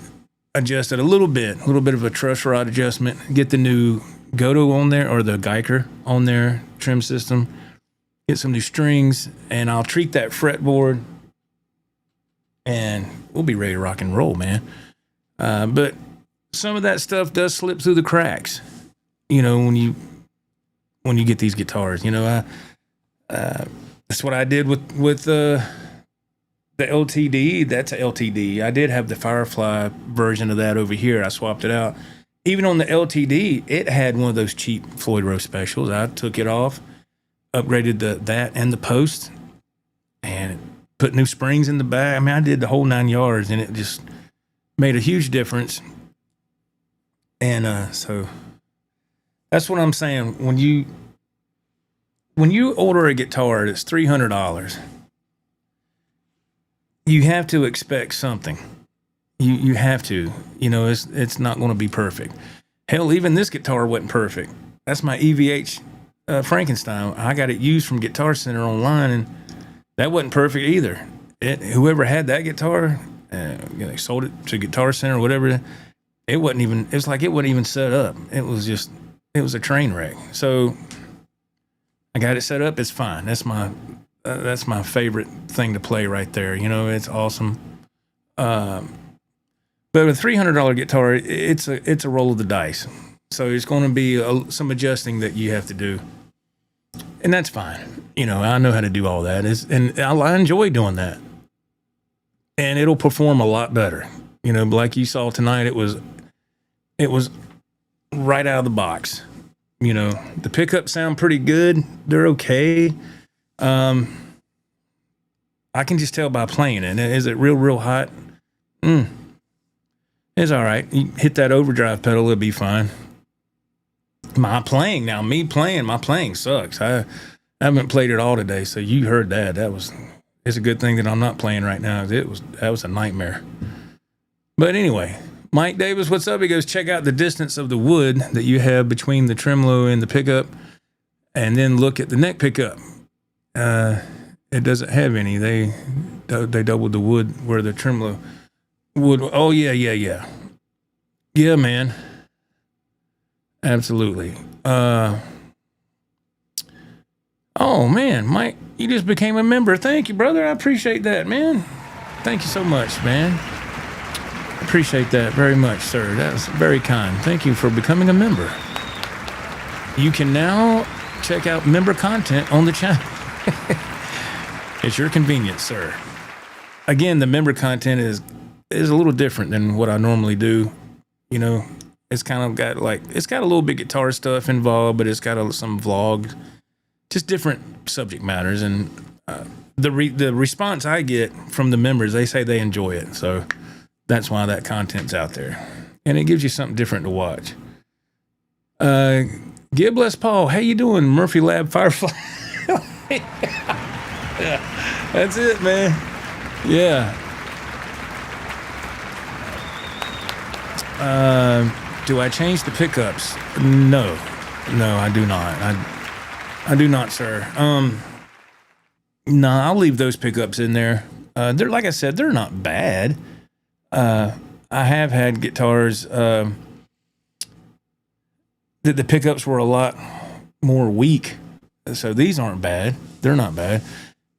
adjusted a little bit of a truss rod adjustment. Get the new Godot on there, or the Geiger on their trim system. Get some new strings, and I'll treat that fretboard, and we'll be ready to rock and roll, man. But some of that stuff does slip through the cracks, when you get these guitars. That's what I did with the LTD. That's a LTD. I did have the Firefly version of that over here. I swapped it out. Even on the LTD, it had one of those cheap Floyd Rose specials. I took it off, upgraded that and the post, and put new springs in the back. I mean, I did the whole 9 yards, and it just made a huge difference. And so that's what I'm saying. When you order a guitar that's $300, you have to expect something. You have to. It's not going to be perfect. Hell, even this guitar wasn't perfect. That's my EVH Frankenstein. I got it used from Guitar Center online, and that wasn't perfect either. Whoever had that guitar, they sold it to Guitar Center or whatever. It wasn't even set up. It was a train wreck. So I got it set up. It's fine. That's my favorite thing to play right there. It's awesome. But a $300 guitar, it's a roll of the dice. So it's going to be some adjusting that you have to do, and that's fine. I know how to do all that. And I enjoy doing that, and it'll perform a lot better. Like you saw tonight, it was right out of the box. The pickups sound pretty good. They're okay. I can just tell by playing it. Is it real hot? It's all right. You hit that overdrive pedal, it'll be fine. My playing sucks. I haven't played it all today, so you heard that. It's a good thing that I'm not playing right now. That was a nightmare. But anyway, Mike Davis, what's up? He goes, check out the distance of the wood that you have between the tremolo and the pickup, and then look at the neck pickup. It doesn't have any. They doubled the wood where the tremolo would. Oh yeah. Yeah, man. Absolutely. Oh man, Mike, you just became a member. Thank you, brother. I appreciate that, man. Thank you so much, man. Appreciate that very much, sir. That was very kind. Thank you for becoming a member. You can now check out member content on the channel. It's your convenience, sir. Again, the member content is a little different than what I normally do. You know, it's kind of got it's got a little bit guitar stuff involved, but it's got some vlogs, just different subject matters. And the response I get from the members, they say they enjoy it. So that's why that content's out there. And it gives you something different to watch. God bless Paul. How you doing, Murphy Lab Firefly? Yeah, that's it, man. Yeah. Do I change the pickups? No, I do not. I do not, sir. No, I'll leave those pickups in there. They're, like I said, they're not bad. I have had guitars that the pickups were a lot more weak. So these aren't bad. They're not bad.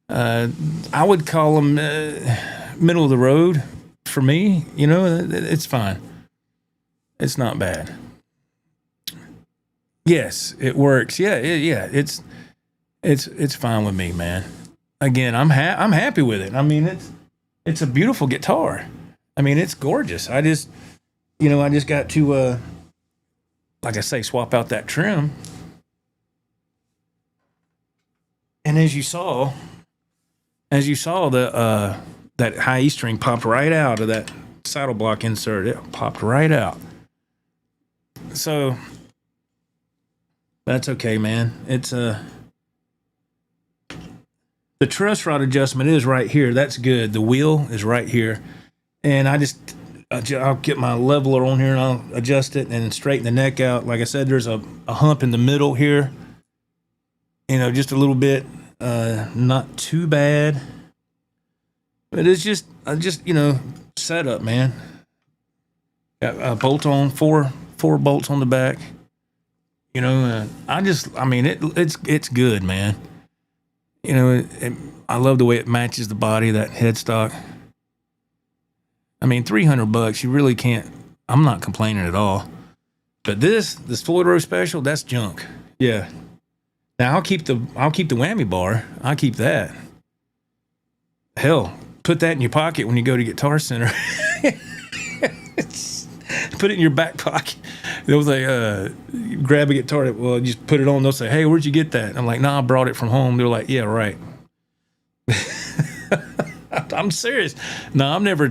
I would call them middle of the road for me. You know, it's fine. It's not bad. Yes, it works. Yeah. It's fine with me, man. Again, I'm happy with it. I mean, it's a beautiful guitar. I mean, it's gorgeous. I just got to, like I say, swap out that trim. And as you saw that high E string popped right out of that saddle block insert. It popped right out. So that's okay, man. It's the truss rod adjustment is right here. That's good. The wheel is right here. And I'll get my leveler on here and I'll adjust it and straighten the neck out. Like I said, there's a hump in the middle here. You know, just a little bit, not too bad. But it's just setup, man. Got a bolt on, four bolts on the back. You know, it's good, man. You know, I love the way it matches the body, that headstock. I mean, $300, you really can't. I'm not complaining at all. But this Floyd Rose Special, that's junk. Yeah. Now I'll keep the whammy bar. I'll keep that. Hell, put that in your pocket when you go to Guitar Center. Put it in your back pocket. They'll say, grab a guitar. Well, just put it on. They'll say, hey, where'd you get that? I'm like, nah, I brought it from home. They're like, yeah, right. I'm serious. No, I've never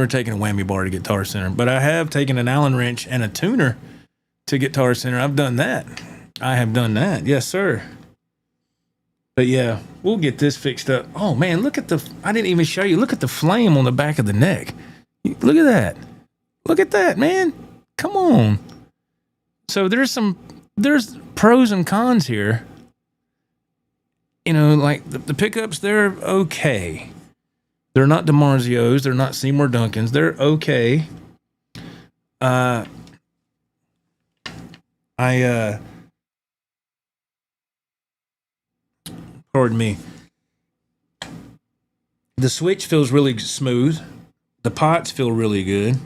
taken a whammy bar to Guitar Center, but I have taken an Allen wrench and a tuner to Guitar Center. I've done that. I have done that. Yes, sir. But yeah, we'll get this fixed up. Oh man, I didn't even show you. Look at the flame on the back of the neck. Look at that. Look at that, man. Come on. So there's pros and cons here. You know, like the pickups, they're okay. They're not DiMarzios. They're not Seymour Duncans. They're okay. Pardon me. The switch feels really smooth. The pots feel really good.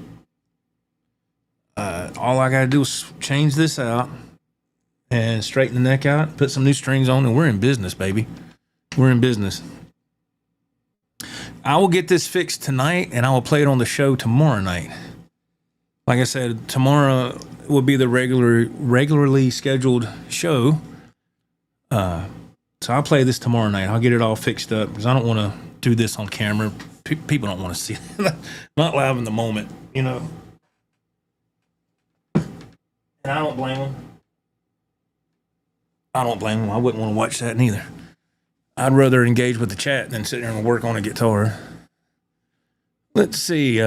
All I gotta do is change this out and straighten the neck out, put some new strings on, and we're in business, baby. We're in business. I will get this fixed tonight, and I will play it on the show tomorrow night. Like I said, tomorrow will be the regularly scheduled show. So I'll play this tomorrow night. I'll get it all fixed up because I don't want to do this on camera. People don't want to see it. Not live in the moment, you know. And I don't blame them. I wouldn't want to watch that neither. I'd rather engage with the chat than sit there and work on a guitar. Let's see.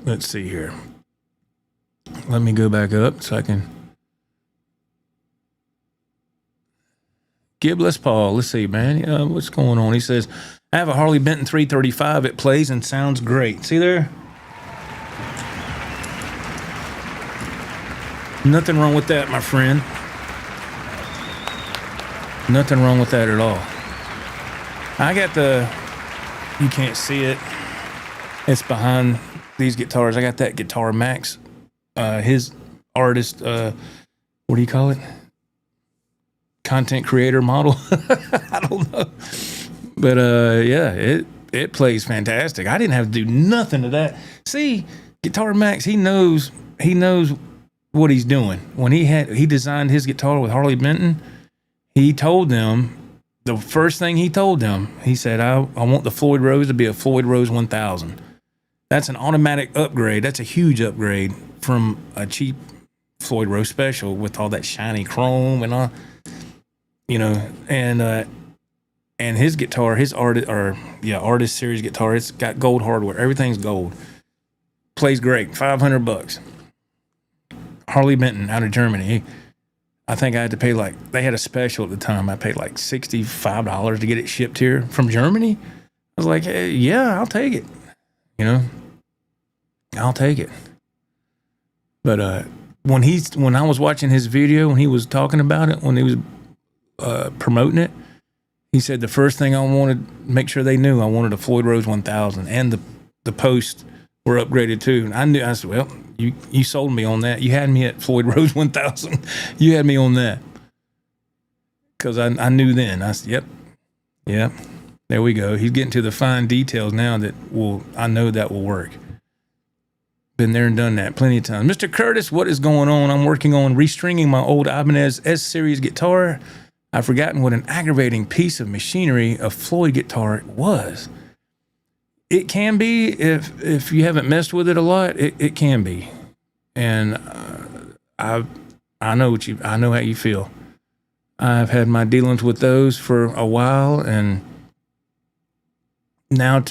Let's see here. Let me go back up so I can. Gibless Paul. Let's see, man. What's going on? He says, I have a Harley Benton 335. It plays and sounds great. See there? Nothing wrong with that, my friend. Nothing wrong with that at all. I got you can't see it. It's behind these guitars. I got that Guitar Max. His artist, what do you call it? Content creator model. I don't know. But yeah, it plays fantastic. I didn't have to do nothing to that. See, Guitar Max, he knows what he's doing. When he designed his guitar with Harley Benton, he told them, the first thing he told them, he said, I want the Floyd Rose to be a Floyd Rose 1000. That's an automatic upgrade. That's a huge upgrade from a cheap Floyd Rose Special with all that shiny chrome and all, and his guitar, artist series guitar, it's got gold hardware. Everything's gold. Plays great. $500. Harley Benton out of Germany. I think I had to pay they had a special at the time. I paid like $65 to get it shipped here from Germany. I was like, hey, yeah, I'll take it. I'll take it. But when I was watching his video, when he was talking about it, when he was promoting it, he said the first thing I wanted to make sure they knew, I wanted a Floyd Rose 1000, and the posts were upgraded too. And I said, well, you sold me on that. You had me at Floyd Rose 1000. You had me on that. Because I knew then. I said, yep, there we go. He's getting to the fine details now I know that will work. Been there and done that plenty of times. Mr. Curtis, what is going on? I'm working on restringing my old Ibanez S-Series guitar. I've forgotten what an aggravating piece of machinery a Floyd guitar was. It can be, if you haven't messed with it a lot, it can be. And I know how you feel. I've had my dealings with those for a while, and now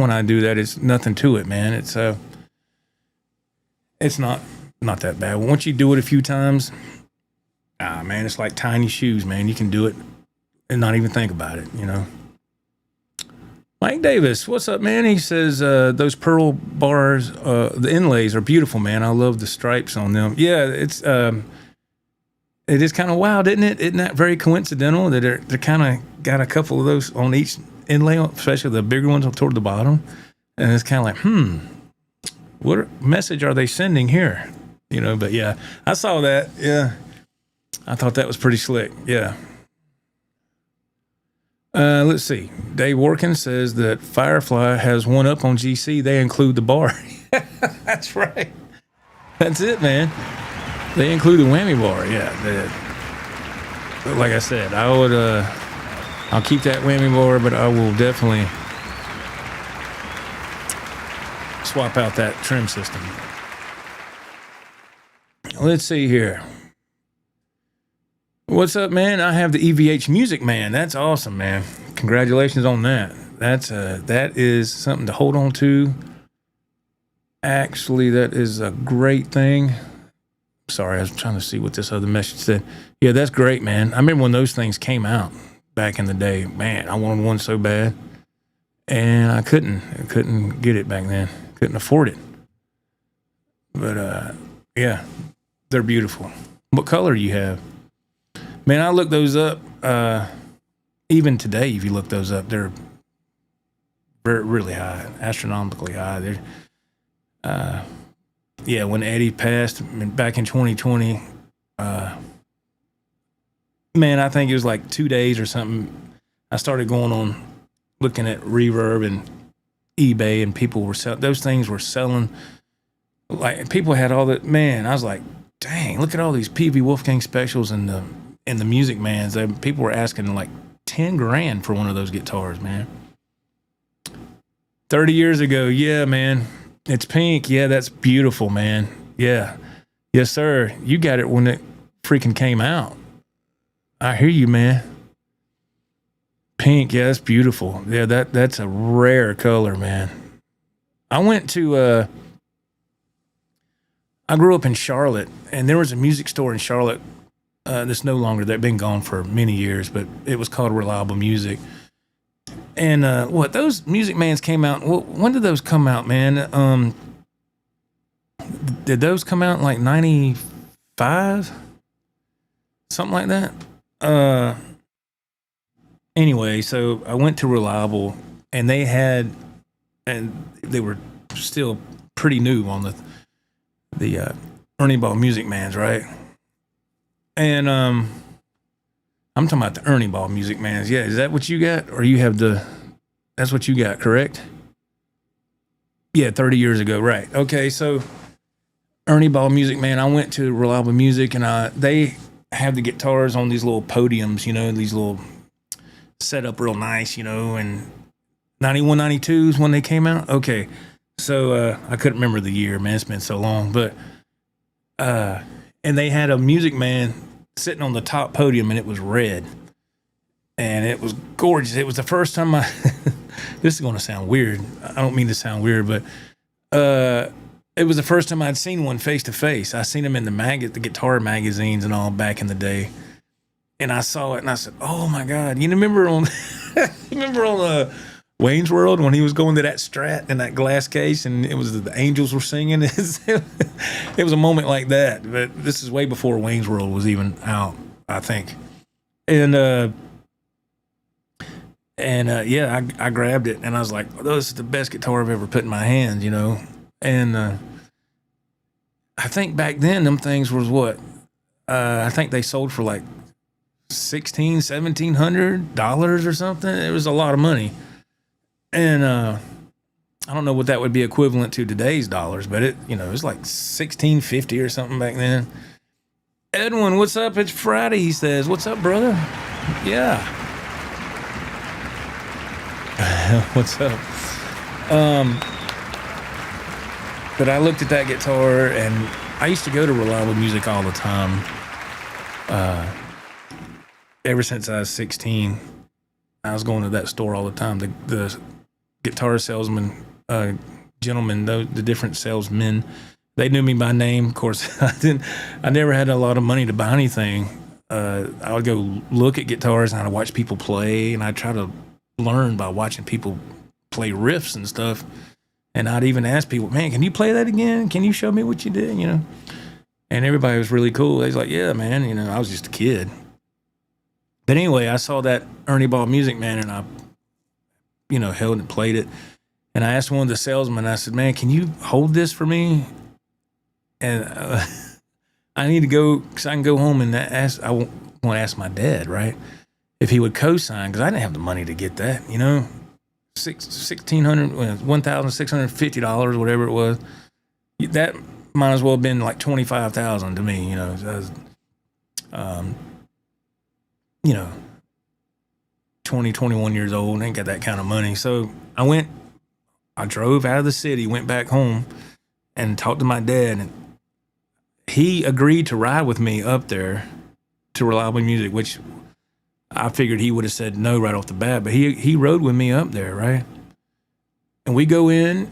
when I do that, it's nothing to it, man. It's not that bad. Once you do it a few times, man, it's like tiny shoes, man. You can do it and not even think about it, Mike Davis, what's up, man? He says those pearl bars, the inlays are beautiful, man. I love the stripes on them. Yeah, it is kind of wild, isn't it? Isn't that very coincidental that they're kind of got a couple of those on each inlay, especially the bigger ones toward the bottom? And it's kind of like, what message are they sending here? But yeah, I saw that. Yeah, I thought that was pretty slick. Yeah. Let's see. Dave Workin says that Firefly has one up on GC. They include the bar. That's right. That's it, man. They include the whammy bar. Yeah. But like I said, I'll keep that whammy bar, but I will definitely swap out that trim system. Let's see here. What's up, man? I have the EVH Music Man. That's awesome, man. Congratulations on that. That is something to hold on to. Actually, that is a great thing. Sorry, I was trying to see what this other message said. Yeah, that's great, man. I remember when those things came out back in the day. Man, I wanted one so bad, and I couldn't get it back then. Couldn't afford it. But yeah, they're beautiful. What color do you have? Man, I looked those up. Even today, if you look those up, they're really high, astronomically high. They're, when Eddie passed back in 2020, man, I think it was like 2 days or something. I started going on looking at Reverb and eBay, and people were selling. Those things were selling. Like, people had all that. Man, I was like, dang, look at all these PV Wolfgang specials and the Music Mans. People were asking like $10,000 for one of those guitars, man. 30 years ago, yeah, man. It's pink. Yeah, that's beautiful, man. Yeah. Yes, sir. You got it when it freaking came out. I hear you, man. Pink, yeah, that's beautiful. Yeah, that's a rare color, man. I went to I grew up in Charlotte, and there was a music store in Charlotte that's no longer there. Been gone for many years, but it was called Reliable Music. And those Music Mans came out. When did those come out, man? Did those come out in like 95? Something like that? Anyway, so I went to Reliable, and they were still pretty new on the Ernie Ball Music Mans, right? And I'm talking about the Ernie Ball Music Mans. Yeah, is that what you got? Or you have that's what you got, correct? Yeah, 30 years ago, right. Okay, so Ernie Ball Music Man, I went to Reliable Music, and they have the guitars on these little podiums, these little set up real nice, and 91, 92 is when they came out. Okay, so I couldn't remember the year, man. It's been so long, but and they had a Music Man sitting on the top podium, and it was red, and it was gorgeous. It was the first time this is going to sound weird. I don't mean to sound weird, but it was the first time I'd seen one face to face. I seen them in the guitar magazines and all back in the day, and I saw it and I said, "Oh my God!" You remember on Wayne's World when he was going to that Strat in that glass case, and it was the angels were singing. It was a moment like that. But this is way before Wayne's World was even out, I think. And yeah, I grabbed it and I was like, oh, "This is the best guitar I've ever put in my hands," And I think back then them things was what I think they sold for like $1,700 or something. It was a lot of money. And I don't know what that would be equivalent to today's dollars, but it was like $1,650 or something back then. Edwin, what's up? It's Friday, he says. What's up, brother? Yeah. What's up? But I looked at that guitar, and I used to go to Reliable Music all the time. Ever since I was 16, I was going to that store all the time. The guitar salesman, gentlemen, the different salesmen, they knew me by name. Of course, I never had a lot of money to buy anything. I would go look at guitars and I'd watch people play, and I'd try to learn by watching people play riffs and stuff. And I'd even ask people, "Man, can you play that again? Can you show me what you did?" And everybody was really cool. They was like, "Yeah, man." I was just a kid. But anyway, I saw that Ernie Ball Music Man, and I, held and played it. And I asked one of the salesmen, I said, "Man, can you hold this for me?" And I need to go, because I can go home and I want to ask my dad, right, if he would co-sign, because I didn't have the money to get that, $1,650, whatever it was. That might as well have been like $25,000 to me, I was, 20, 21 years old, ain't got that kind of money. So I drove out of the city, went back home, and talked to my dad, and he agreed to ride with me up there to Reliable Music, which I figured he would have said no right off the bat, but he rode with me up there, right? And we go in,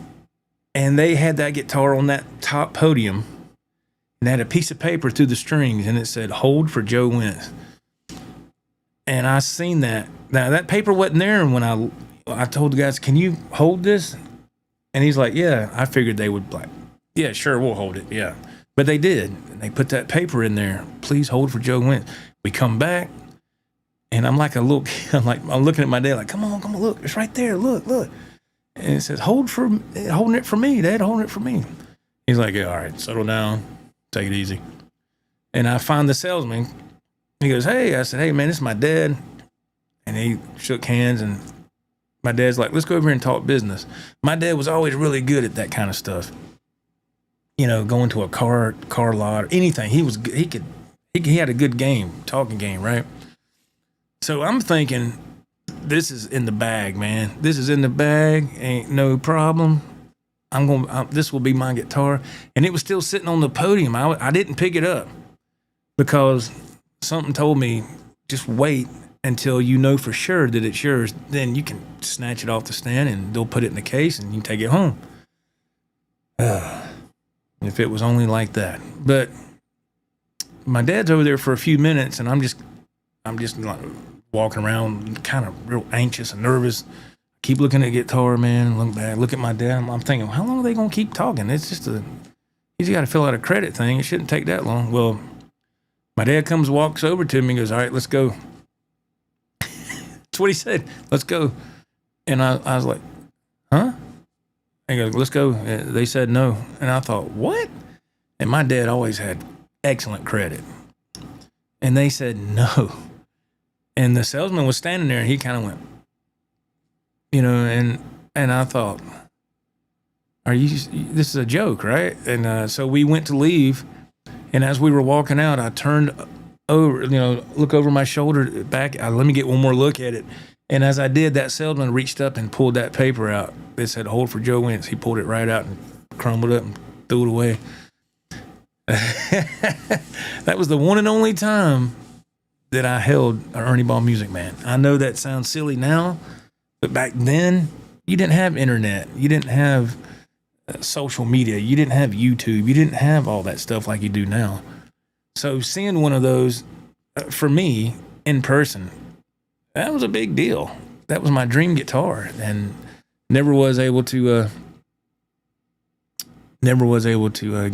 and they had that guitar on that top podium, and they had a piece of paper through the strings, and it said, "Hold for Joe Wentz." And I seen that. Now, that paper wasn't there, and when I told the guys, "Can you hold this?" And he's like, "Yeah." I figured they would like, "Yeah, sure, we'll hold it." Yeah. But they did. And they put that paper in there. "Please hold for Joe Wentz." We come back, and I'm like I'm looking at my dad like, come on, look. It's right there. Look. And it says, holding it for me, Dad, holding it for me. He's like, "Yeah, all right, settle down. Take it easy." And I find the salesman. He goes, "Hey," I said, "Hey, man, this is my dad." And he shook hands, and my dad's like, "Let's go over here and talk business." My dad was always really good at that kind of stuff. Going to a car lot or anything. He had a good talking game, right? So I'm thinking, this is in the bag, man. This is in the bag. Ain't no problem. This will be my guitar. And it was still sitting on the podium. I didn't pick it up because something told me, just wait until you know for sure that it's yours. Then you can snatch it off the stand and they'll put it in the case and you can take it home. If it was only like that. But my dad's over there for a few minutes, and I'm just like walking around kind of real anxious and nervous. Keep looking at the guitar, man. Look at my dad. I'm thinking, how long are they going to keep talking? It's just he's got to fill out a credit thing. It shouldn't take that long. Well, my dad walks over to me and goes, all right, let's go. That's what he said. Let's go. And I was like, huh? And he goes, let's go. They said no. And I thought, what? And my dad always had excellent credit. And they said no. And the salesman was standing there and he kind of went, you know, and I thought, this is a joke, right? And so we went to leave. And as we were walking out, I turned over, you know, look over my shoulder back. Let me get one more look at it. And as I did, that salesman reached up and pulled that paper out. It said, hold for Joe Wentz. He pulled it right out and crumbled it and threw it away. That was the one and only time that I held an Ernie Ball Music Man. I know that sounds silly now, but back then, you didn't have internet. You didn't have social media. You didn't have YouTube. You didn't have all that stuff like you do now. So seeing one of those, for me, in person, that was a big deal. That was my dream guitar, and never was able to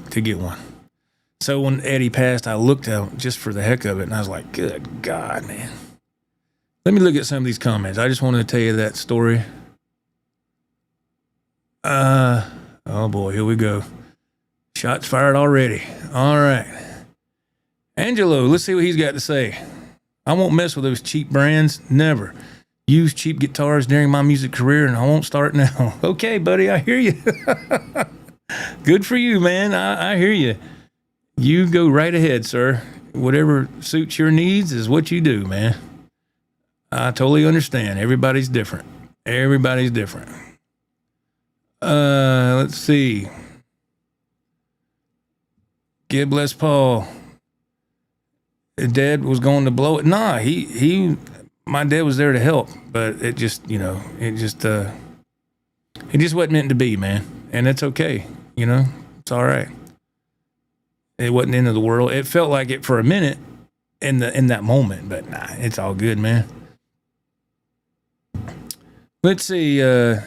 get one. So when Eddie passed, I looked out just for the heck of it, and I was like, good God, man. Let me look at some of these comments. I just wanted to tell you that story. Oh boy, here we go. Shots fired already. All right. Angelo, let's see what he's got to say. I won't mess with those cheap brands. Never. Used cheap guitars during my music career, and I won't start now. Okay, buddy, I hear you. Good for you, man. I hear you. You go right ahead, sir. Whatever suits your needs is what you do, man. I totally understand. Everybody's different. Everybody's different. Let's see. God bless Paul. His dad was going to blow it. Nah, my dad was there to help, but it just wasn't meant to be, man. And it's okay. You know, it's all right. It wasn't the end of the world. It felt like it for a minute in that moment, but nah, it's all good, man. Let's see. I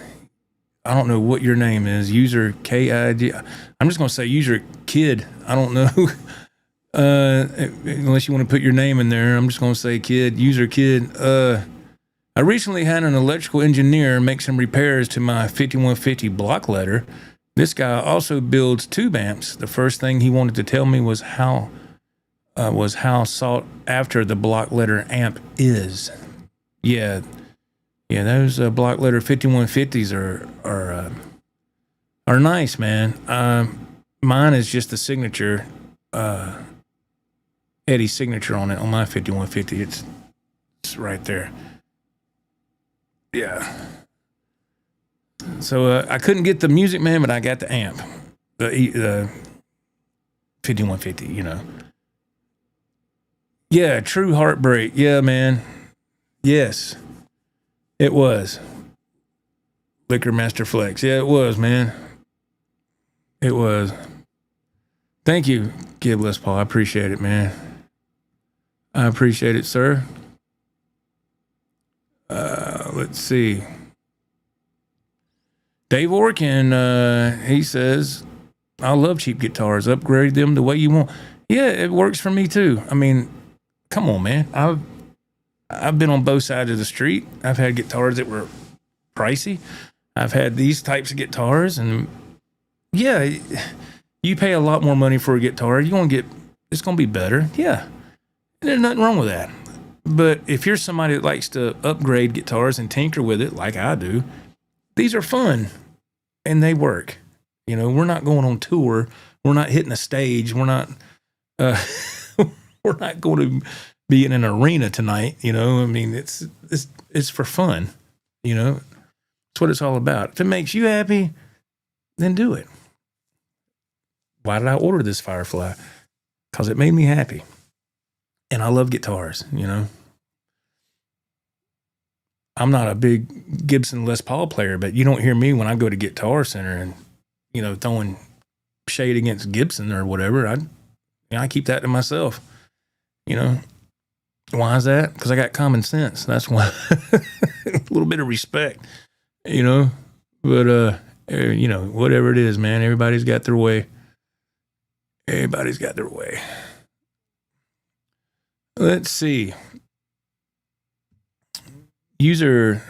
don't know what your name is. User KIG. I'm just going to say user kid. I don't know. Unless you want to put your name in there, I'm just going to say kid, user kid. I recently had an electrical engineer make some repairs to my 5150 block letter. This guy also builds tube amps. The first thing he wanted to tell me was how sought after the block letter amp is. Yeah, those block letter 5150s are nice, man. Mine is just the signature, Eddie's signature on it on my 5150. It's right there. Yeah. So I couldn't get the Music Man, but I got the amp, the 5150. You know. Yeah, true heartbreak. Yeah, man. Yes. It was. Liquor Master Flex. Yeah, it was, man. It was. Thank you, God bless Paul. I appreciate it, man. I appreciate it, sir. Let's see. Dave Orkin, he says, I love cheap guitars. Upgrade them the way you want. Yeah, it works for me too. I mean, come on, man. I've been on both sides of the street. I've had guitars that were pricey. I've had these types of guitars, and yeah, you pay a lot more money for a guitar. It's going to be better. Yeah. There's nothing wrong with that. But if you're somebody that likes to upgrade guitars and tinker with it like I do, these are fun and they work. You know, we're not going on tour. We're not hitting a stage. We're not we're not going to be in an arena tonight. You know, I mean, it's for fun. You know, that's what it's all about. If it makes you happy, then do it. Why did I order this Firefly? Because it made me happy. And I love guitars, you know. I'm not a big Gibson Les Paul player, but you don't hear me when I go to Guitar Center and, you know, throwing shade against Gibson or whatever. I keep that to myself, you know. Why is that? Because I got common sense. That's why. A little bit of respect, you know. But, you know, whatever it is, man, everybody's got their way. Everybody's got their way. Let's see. User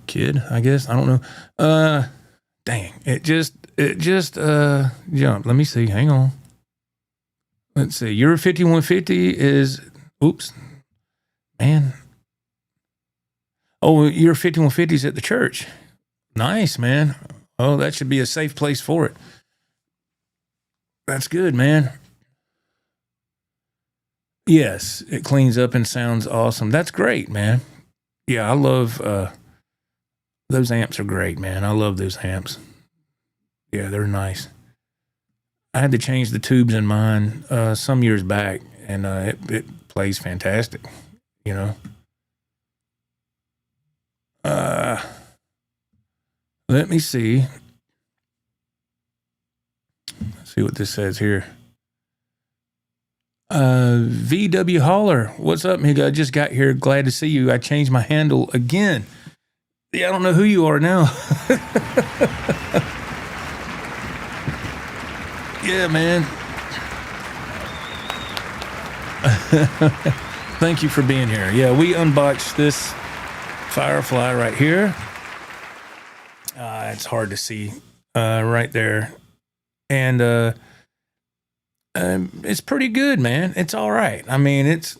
kid, I guess. I don't know. Dang. It just jumped. Let me see. Hang on. Let's see. Your 5150 is oops. Man. Oh, your 5150 is at the church. Nice, man. Oh, that should be a safe place for it. That's good, man. Yes, it cleans up and sounds awesome. That's great, man. Yeah, I love those amps are great, man. I love those amps. Yeah, they're nice. I had to change the tubes in mine some years back, and it plays fantastic, you know. Let me see. Let's see what this says here. VW Holler, what's up, nigga? I just got here. Glad to see you. I changed my handle again. Yeah, I don't know who you are now. Yeah, man. Thank you for being here. Yeah, we unboxed this Firefly right here. It's hard to see right there. And it's pretty good, man. It's all right. I mean, it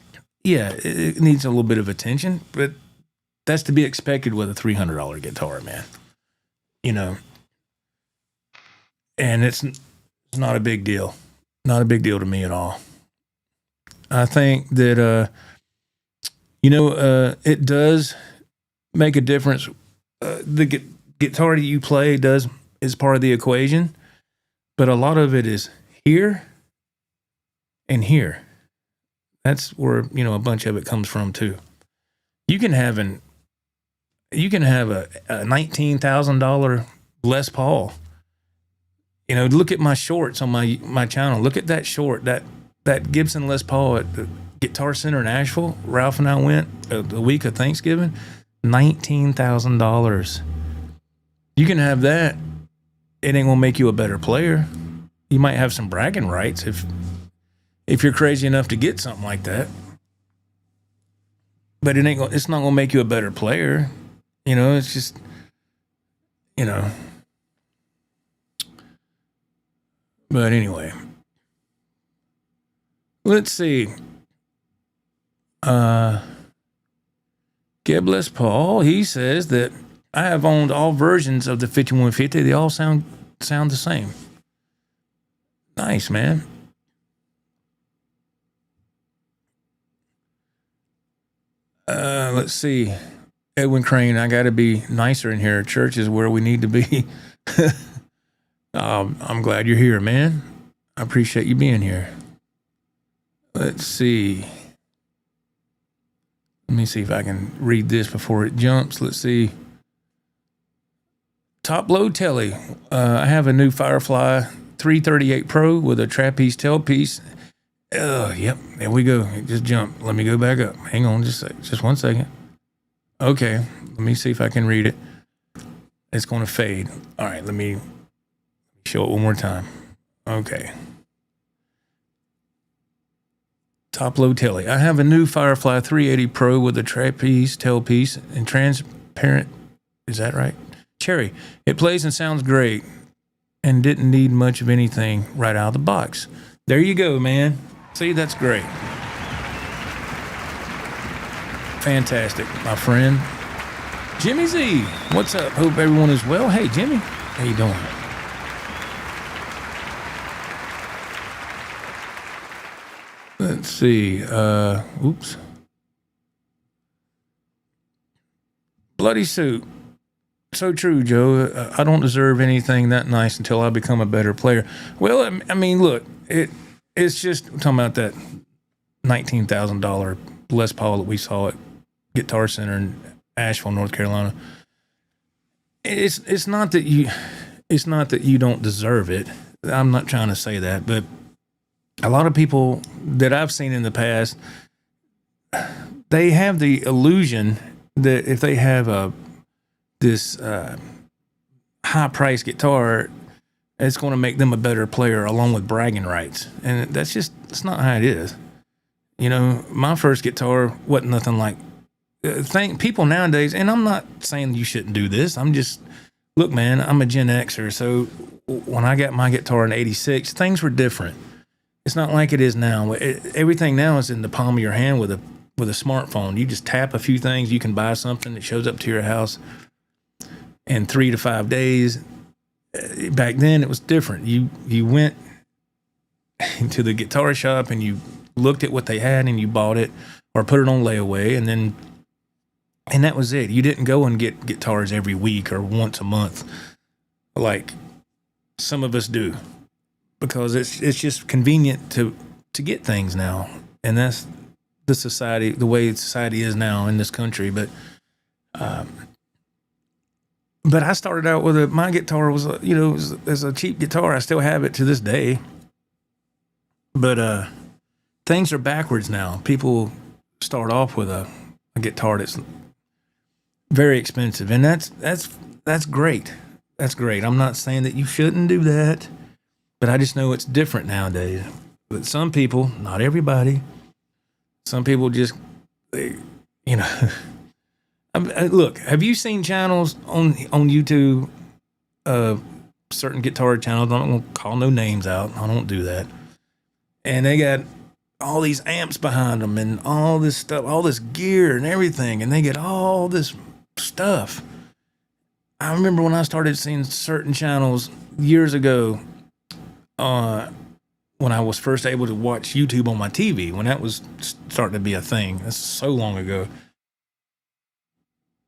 needs a little bit of attention, but that's to be expected with a $300 guitar, man. You know, and it's not a big deal. Not a big deal to me at all. I think that, it does make a difference. The guitar that you play is part of the equation, but a lot of it is here and here. That's where, a bunch of it comes from too. You can have a $19,000 Les Paul. Look at my shorts on my channel. Look at that short, that Gibson Les Paul at the Guitar Center in Asheville. Ralph and I went the week of Thanksgiving. $19,000. You can have that. It ain't gonna make you a better player. You might have some bragging rights if you're crazy enough to get something like that. But it's not gonna make you a better player. It's just, But anyway, let's see. Geb Les Paul, he says that I have owned all versions of the 5150. They all sound the same. Nice, man. Let's see. Edwin Crane, I got to be nicer in here. Church is where we need to be. I'm glad you're here, man. I appreciate you being here. Let's see. Let me see if I can read this before it jumps. Let's see. Top Load Telly. I have a new Firefly 338 Pro with a trapeze tailpiece. Yep, there we go. It just jumped. Let me go back up. Hang on just 1 second. Okay, let me see if I can read it. It's going to fade. All right, let me show it one more time. Okay. Top Load Telly. I have a new Firefly 380 Pro with a trapeze tailpiece and transparent. Is that right? Cherry. It plays and sounds great and didn't need much of anything right out of the box. There you go, man. See, that's great. Fantastic, my friend. Jimmy Z, what's up? Hope everyone is well. Hey, Jimmy, how you doing? Let's see. Oops. Bloody Suit. So true, Joe. I don't deserve anything that nice until I become a better player. Well, I mean, look, it's just I'm talking about that $19,000 Les Paul that we saw at Guitar Center in Asheville, North Carolina. It's not that you don't deserve it. I'm not trying to say that, but a lot of people that I've seen in the past, they have the illusion that if they have this high price guitar, it's going to make them a better player along with bragging rights. And that's not how it is. You know, my first guitar wasn't nothing like people nowadays, and I'm not saying you shouldn't do this. I'm just, look, man, I'm a Gen Xer. So when I got my guitar in 86, things were different. It's not like it is now. Everything now is in the palm of your hand with a smartphone. You just tap a few things, you can buy something that shows up to your house in 3 to 5 days. Back then, it was different. You went into the guitar shop and you looked at what they had and you bought it or put it on layaway, and that was it. You didn't go and get guitars every week or once a month like some of us do, because it's just convenient to get things now, and that's the way society is now in this country. But I started out with my guitar was as a cheap guitar. I still have it to this day. But things are backwards now. People start off with a guitar that's very expensive, and that's great. That's great. I'm not saying that you shouldn't do that, but I just know it's different nowadays. But some people, not everybody, some people just, look, have you seen channels on YouTube, certain guitar channels? I'm not going to call no names out. I don't do that. And they got all these amps behind them and all this stuff, all this gear and everything, and they get all this stuff. I remember when I started seeing certain channels years ago, when I was first able to watch YouTube on my TV, when that was starting to be a thing. That's so long ago.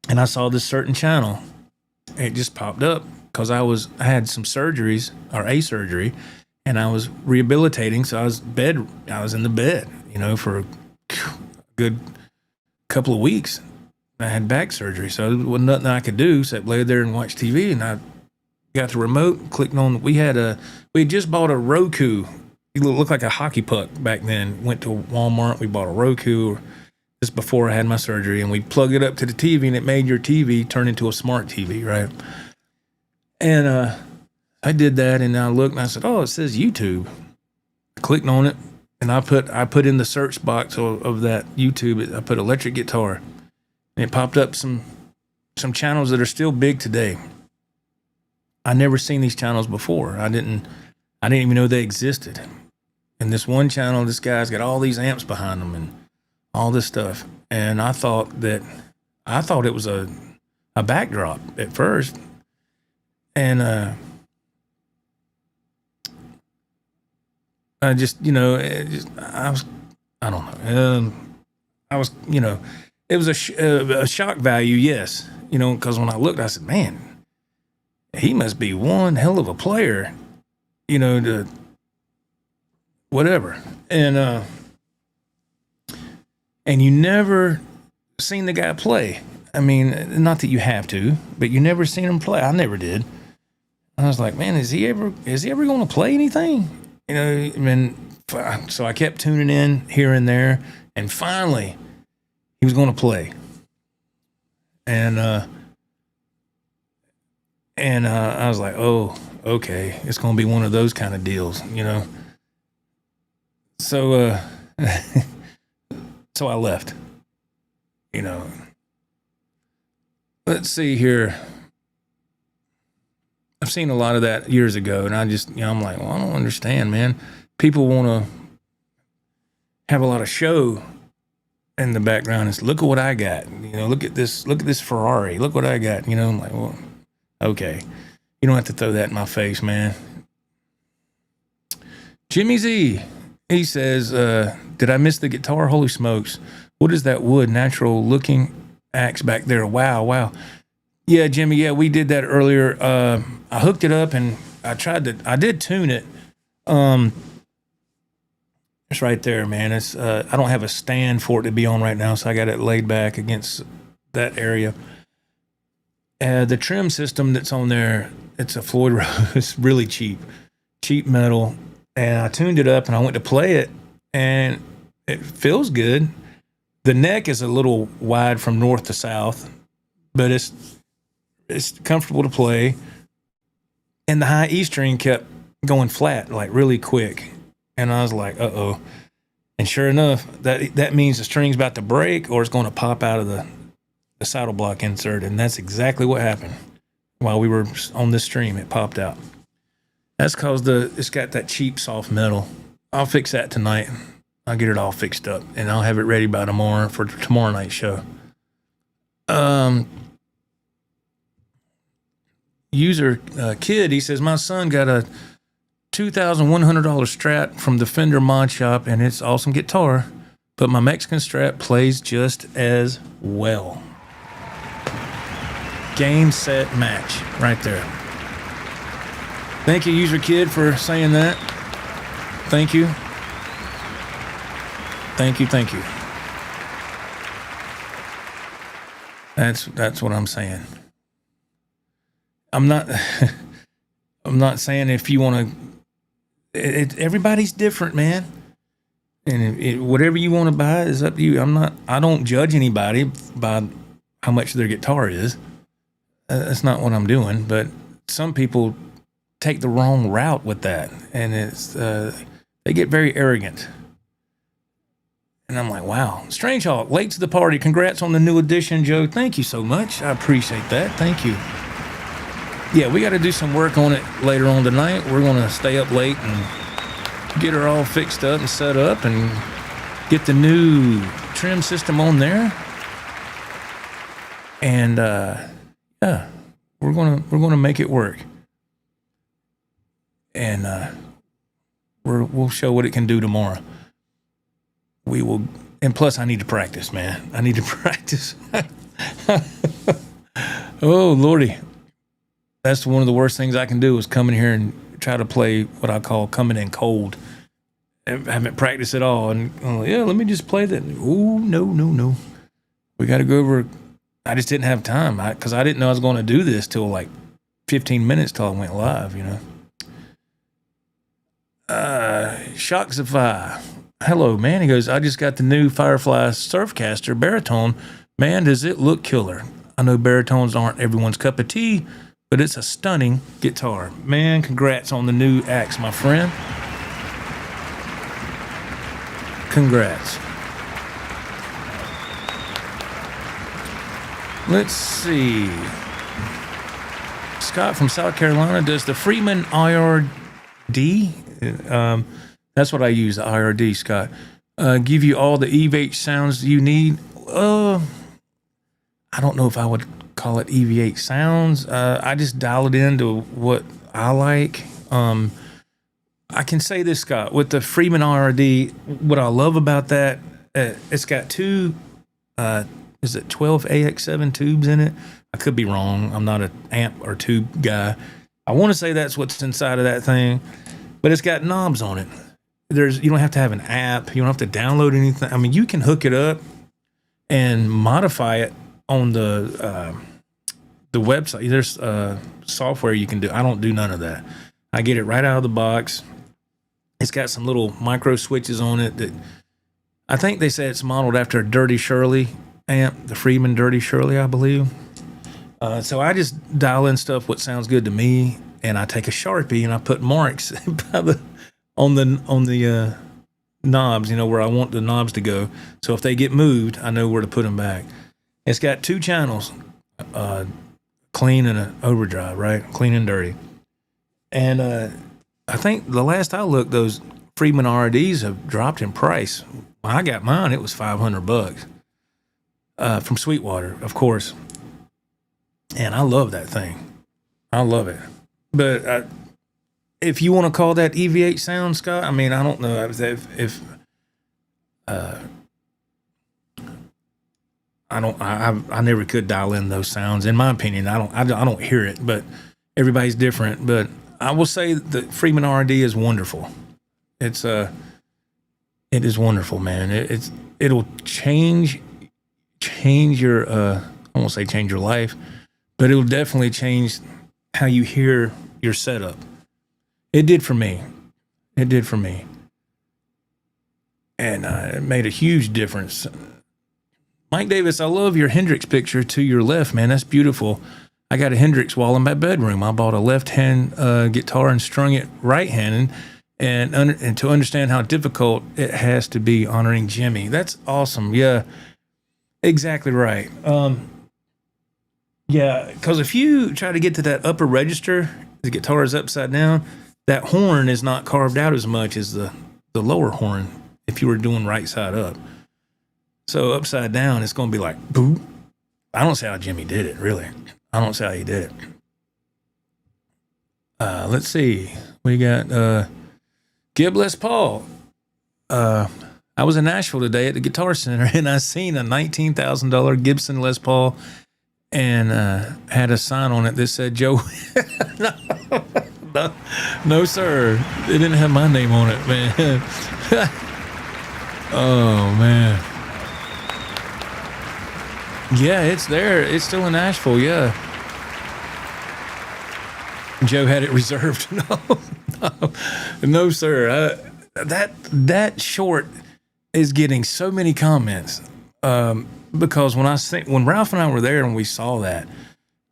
And I saw this certain channel. It just popped up because I had some surgeries, or a surgery, and I was rehabilitating. So I was in the bed, for a good couple of weeks. I had back surgery, so there wasn't nothing I could do except lay there and watch TV. And I got the remote, clicked on. We had just bought a Roku. It looked like a hockey puck back then. Went to Walmart. We bought a Roku just before I had my surgery, and we plugged it up to the TV, and it made your TV turn into a smart TV, right? And I did that, and I looked, and I said, "Oh, it says YouTube." I clicked on it, and I put in the search box of that YouTube. I put electric guitar, and it popped up some channels that are still big today. I never seen these channels before. I didn't even know they existed. And this one channel, this guy's got all these amps behind him and all this stuff. And I thought it was a backdrop at first. And I was, it was a shock value, yes. Because when I looked, I said, man, he must be one hell of a player, to whatever. And you never seen the guy play. I mean, not that you have to, but you never seen him play. I never did. I was like, man, is he ever going to play anything? So I kept tuning in here and there, and finally he was going to play. And I was like, oh, okay, it's going to be one of those kind of deals, So, so I left, Let's see here. I've seen a lot of that years ago, and I just, I'm like, well, I don't understand, man. People want to have a lot of show in the background. It's, look at what I got. Look at this Ferrari. Look what I got. I'm like, well, okay. You don't have to throw that in my face, man. Jimmy Z, he says, did I miss the guitar? Holy smokes. What is that wood? Natural looking axe back there. Wow. Yeah, Jimmy. Yeah, we did that earlier. I hooked it up and I did tune it. It's right there, man. It's, I don't have a stand for it to be on right now, so I got it laid back against that area. The trim system that's on there, it's a Floyd Rose. It's really cheap metal. And I tuned it up and I went to play it, and it feels good. The neck is a little wide from north to south, but it's comfortable to play. and the high E string kept going flat, like really quick. And I was like, uh-oh. And sure enough, that means the string's about to break or it's going to pop out of the saddle block insert. And that's exactly what happened. While we were on this stream, it popped out. That's because it's got that cheap soft metal. I'll fix that tonight. I'll get it all fixed up, and I'll have it ready by tomorrow for tomorrow night's show. User Kid, he says, my son got a $2,100 Strat from the Fender Mod Shop, and it's awesome guitar, but my Mexican Strat plays just as well. Game, set, match, right there. Thank you, User Kid, for saying that. Thank you. Thank you. That's what I'm saying. I'm not saying if you want to. Everybody's different, man. And whatever you want to buy is up to you. I don't judge anybody by how much their guitar is. That's not what I'm doing. But some people take the wrong route with that, and they get very arrogant. And I'm like, wow. Strange Hawk, late to the party. Congrats on the new edition, Joe. Thank you so much. I appreciate that. Thank you. Yeah, we got to do some work on it later on tonight. We're going to stay up late and get her all fixed up and set up and get the new trim system on there. And yeah, we're gonna make it work. And we'll show what it can do tomorrow. We will, and plus I need to practice, man. I need to practice. Oh, Lordy. That's one of the worst things I can do is come in here and try to play what I call coming in cold. I haven't practiced at all. And let me just play that. Oh, no. We got to go over. I just didn't have time because I didn't know I was going to do this till like 15 minutes till I went live, Shockzify. Hello, man. He goes, I just got the new Firefly Surfcaster baritone. Man, does it look killer. I know baritones aren't everyone's cup of tea, but it's a stunning guitar. Man, congrats on the new axe, my friend. Congrats. Let's see. Scott from South Carolina, does the Friedman IR-D, that's what I use, the IR-D, Scott, give you all the EVH sounds you need? I don't know if I would call it EVH sounds. I just dial it into what I like. I can say this, Scott, with the Friedman IR-D, what I love about that, it's got two, is it 12 AX7 tubes in it? I could be wrong. I'm not an amp or tube guy. I want to say that's what's inside of that thing, but it's got knobs on it. You don't have to have an app. You don't have to download anything. I mean, you can hook it up and modify it on the website. There's software you can do. I don't do none of that. I get it right out of the box. It's got some little micro switches on it that I think they say it's modeled after a Dirty Shirley amp, the Friedman Dirty Shirley, I believe. So I just dial in stuff what sounds good to me, and I take a Sharpie and I put marks on the knobs, where I want the knobs to go. So if they get moved, I know where to put them back. It's got two channels, clean and an overdrive, right? Clean and dirty. And I think the last I looked, those Friedman IR-Ds have dropped in price. When I got mine, it was $500 from Sweetwater, of course. And I love that thing. I love it. But if you want to call that EVH sound, Scott, I mean, I don't know if I never could dial in those sounds. In my opinion, I don't hear it, but everybody's different. But I will say the Friedman IR-D is wonderful. It is wonderful, man. It'll change your I won't say change your life, but it will definitely change how you hear your setup. It did for me. And it made a huge difference. Mike Davis, I love your Hendrix picture to your left, man. That's beautiful. I got a Hendrix wall in my bedroom. I bought a left-hand guitar and strung it right-handed, and to understand how difficult it has to be honoring Jimmy. That's awesome. Yeah, exactly right. Yeah, because if you try to get to that upper register, the guitar is upside down, that horn is not carved out as much as the lower horn if you were doing right side up. So upside down, it's going to be like, boo. I don't see how Jimmy did it, really. I don't see how he did it. Let's see. We got Gib Les Paul. I was in Nashville today at the Guitar Center, and I seen a $19,000 Gibson Les Paul and had a sign on it that said Joe. No, sir. It didn't have my name on it, man. Oh, man. Yeah, it's there. It's still in Nashville, yeah. Joe had it reserved. No, sir. That short is getting so many comments because when Ralph and I were there and we saw that,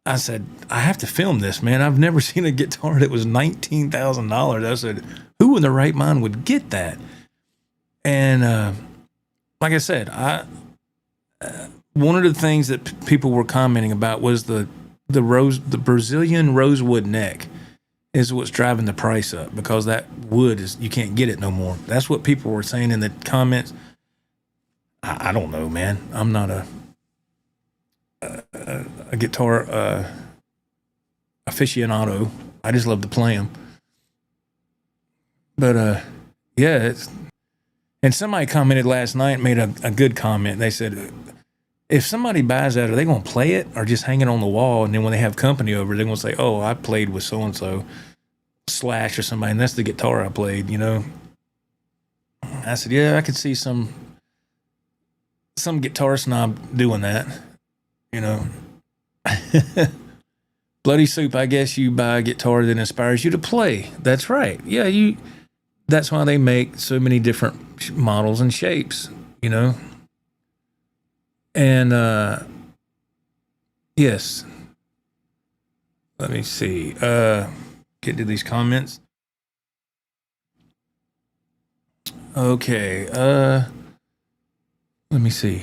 I said, I have to film this, man. I've never seen a guitar that was $19,000. I said, who in their right mind would get that? And like I said, one of the things that people were commenting about was the Brazilian rosewood neck is what's driving the price up, because that wood is, you can't get it no more. That's what people were saying in the comments. I don't know, man. I'm not a guitar aficionado. I just love to play them. But yeah, and somebody commented last night, made a good comment. They said, if somebody buys that, are they going to play it or just hang it on the wall? And then when they have company over, they're going to say, oh, I played with so-and-so Slash or somebody, and that's the guitar I played, you know? I said, yeah, I could see some guitar snob doing that, you know? Bloody Soup, I guess you buy a guitar that inspires you to play. That's right. Yeah, that's why they make so many different models and shapes, you know? And, yes. Let me see. Get to these comments. Okay. Let me see.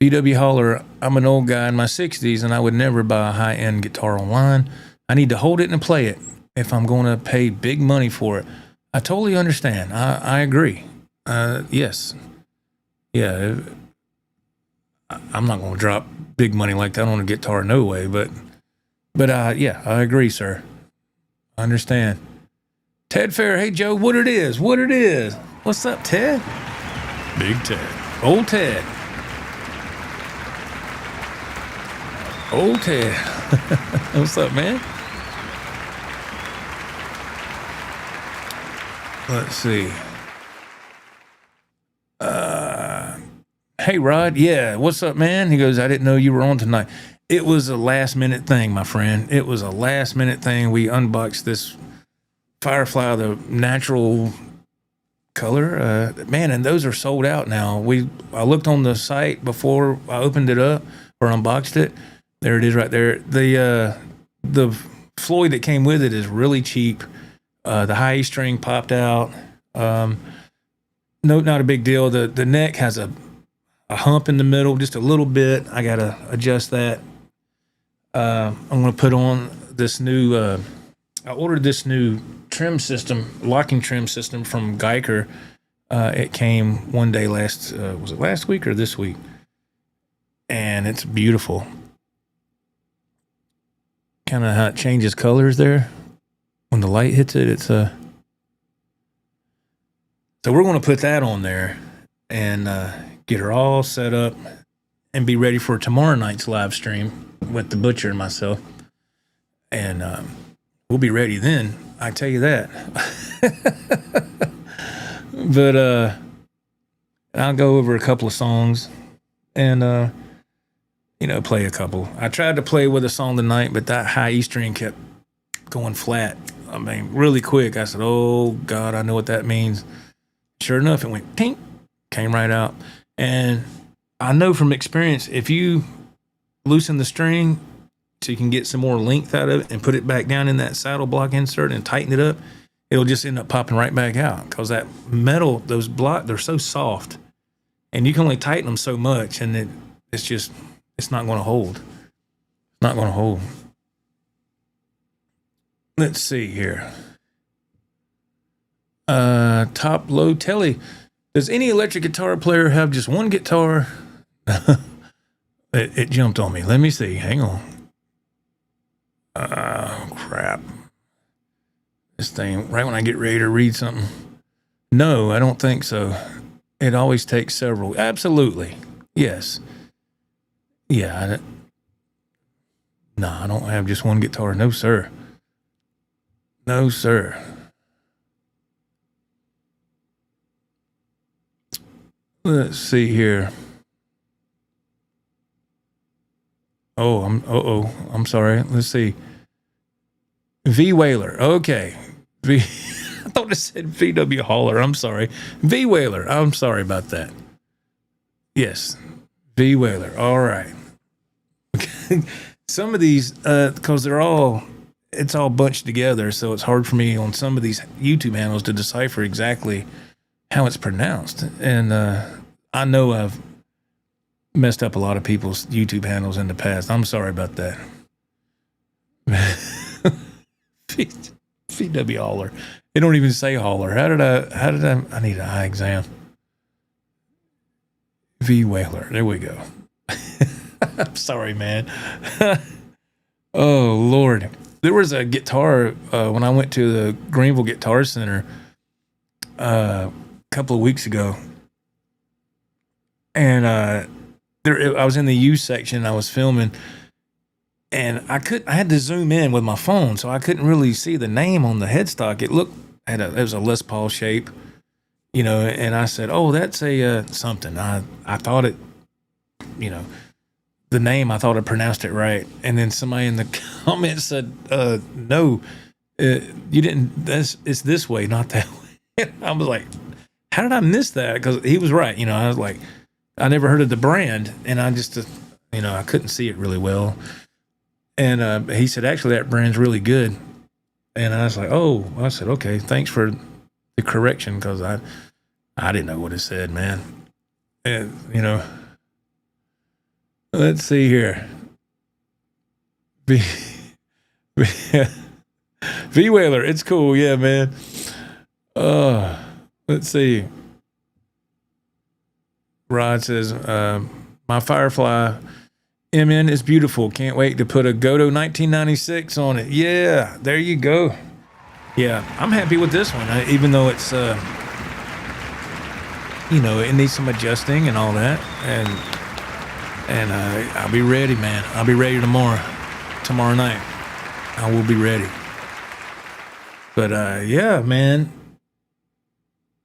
VW Holler, I'm an old guy in my 60s and I would never buy a high-end guitar online. I need to hold it and play it if I'm going to pay big money for it. I totally understand. I agree. Yes. Yeah. I'm not going to drop big money like that on a guitar, no way. But yeah, I agree, sir. I understand. Ted Fair, hey Joe, what it is? What's up, Ted? Big Ted. Old Ted. What's up, man? Let's see. Hey, Rod. Yeah, what's up, man? He goes, I didn't know you were on tonight. It was a last-minute thing, my friend. It was a last-minute thing. We unboxed this Firefly, the natural color. Man, and those are sold out now. I looked on the site before I opened it up or unboxed it. There it is right there. The Floyd that came with it is really cheap. The high E string popped out. No, not a big deal. The neck has a hump in the middle, just a little bit. I got to adjust that. I'm going to put on this new, I ordered this new trim system, locking trim system from Geiger. It came one day was it last week or this week? And it's beautiful. Kind of how it changes colors there. When the light hits it, so we're going to put that on there and get her all set up and be ready for tomorrow night's live stream with the Butcher and myself. And we'll be ready then, I tell you that. But I'll go over a couple of songs and, play a couple. I tried to play with a song tonight, but that high E string kept going flat. I mean, really quick. I said, oh, God, I know what that means. Sure enough, it went pink, came right out. And I know from experience, if you loosen the string so you can get some more length out of it and put it back down in that saddle block insert and tighten it up, it'll just end up popping right back out because that metal, those blocks, they're so soft and you can only tighten them so much and it's not going to hold. It's not going to hold. Let's see here. Top low telly. Does any electric guitar player have just one guitar? It jumped on me. Let me see. Hang on. Crap. This thing, right when I get ready to read something. No, I don't think so. It always takes several. Absolutely. Yes. Yeah. I don't have just one guitar. No, sir. No, sir. Let's see here. Oh, I'm sorry. Let's see. V Whaler. Okay. I thought it said VW Hauler. I'm sorry. V Whaler. I'm sorry about that. Yes. V Whaler. All right. Some of these, because it's all bunched together, so it's hard for me on some of these YouTube handles to decipher exactly how it's pronounced. And I know I've messed up a lot of people's YouTube handles in the past. I'm sorry about that. VW Hauler. They don't even say Hauler. How did I need an eye exam. V Whaler. There we go. I'm sorry, man. Oh, Lord. There was a guitar when I went to the Greenville Guitar Center a couple of weeks ago. And I was in the U section. I was filming, and I had to zoom in with my phone, so I couldn't really see the name on the headstock. It was a Les Paul shape, And I said, "Oh, that's a something." I thought it, the name. I thought I pronounced it right, and then somebody in the comments said, "No, you didn't. It's this way, not that way." I was like, "How did I miss that?" Because he was right. I was like, I never heard of the brand, and I just, I couldn't see it really well. And he said, actually, that brand's really good. And I was like, oh, I said, okay, thanks for the correction, because I didn't know what it said, man. And, let's see here. V Whaler, it's cool, yeah, man. Let's see. Rod says, my Firefly MN is beautiful. Can't wait to put a Godot 1996 on it. Yeah, there you go. Yeah, I'm happy with this one, even though it's, it needs some adjusting and all that. And I'll be ready, man. I'll be ready tomorrow night. I will be ready. But, yeah, man.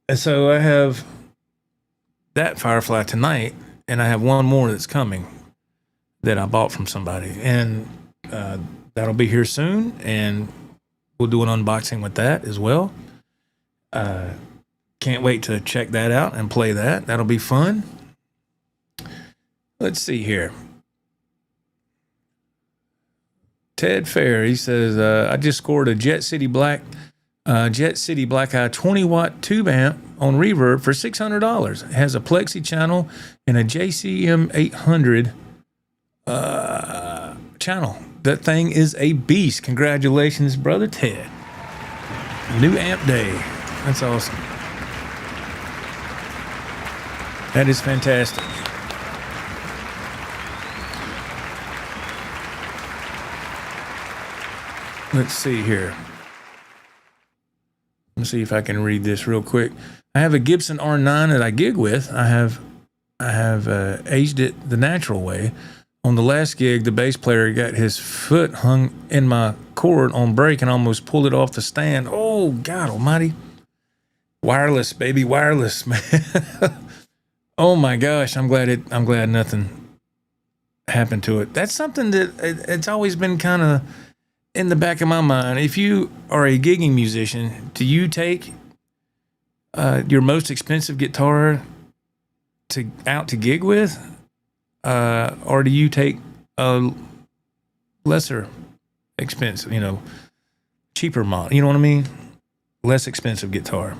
And so I have that Firefly tonight, and I have one more that's coming that I bought from somebody, and that'll be here soon, and we'll do an unboxing with that as well. Can't wait to check that out and play that. That'll be fun. Let's see here. Ted Fair, he says, I just scored a Jet City Black Eye 20-watt tube amp on Reverb for $600. It has a plexi channel and a JCM 800 channel. That thing is a beast. Congratulations, brother Ted. New amp day. That's awesome. That is fantastic. Let's see here. Let's see if I can read this real quick. I have a Gibson R9 that I gig with. I have aged it the natural way. On the last gig, the bass player got his foot hung in my cord on break and almost pulled it off the stand. Oh, God almighty. Wireless, baby, wireless, man. Oh my gosh, I'm glad nothing happened to it. That's something that it's always been kind of in the back of my mind. If you are a gigging musician, do you take your most expensive guitar out to gig with, or do you take a lesser expensive, cheaper model. You know what I mean? Less expensive guitar.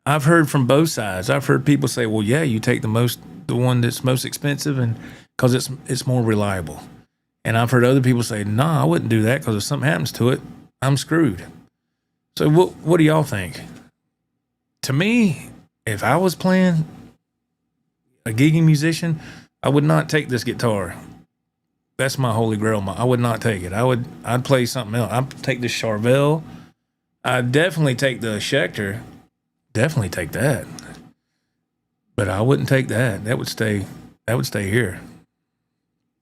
I've heard from both sides. I've heard people say, well, yeah, you take the one that's most expensive and because it's more reliable. And I've heard other people say, nah, I wouldn't do that because if something happens to it, I'm screwed. So what do y'all think? To me, if I was playing a gigging musician, I would not take this guitar. That's my holy grail. I would not take it. I'd play something else. I'd take the Charvel. I'd definitely take the Schecter. Definitely take that. But I wouldn't take that. That would stay here.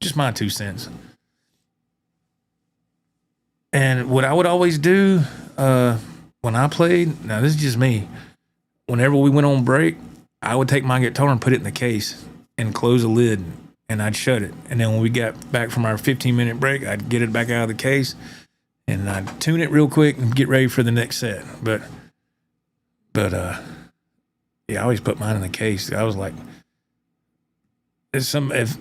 Just my 2 cents. And what I would always do when I played, now this is just me, whenever we went on break, I would take my guitar and put it in the case and close the lid, and I'd shut it. And then when we got back from our 15-minute break, I'd get it back out of the case, and I'd tune it real quick and get ready for the next set. But yeah, I always put mine in the case. I was like, if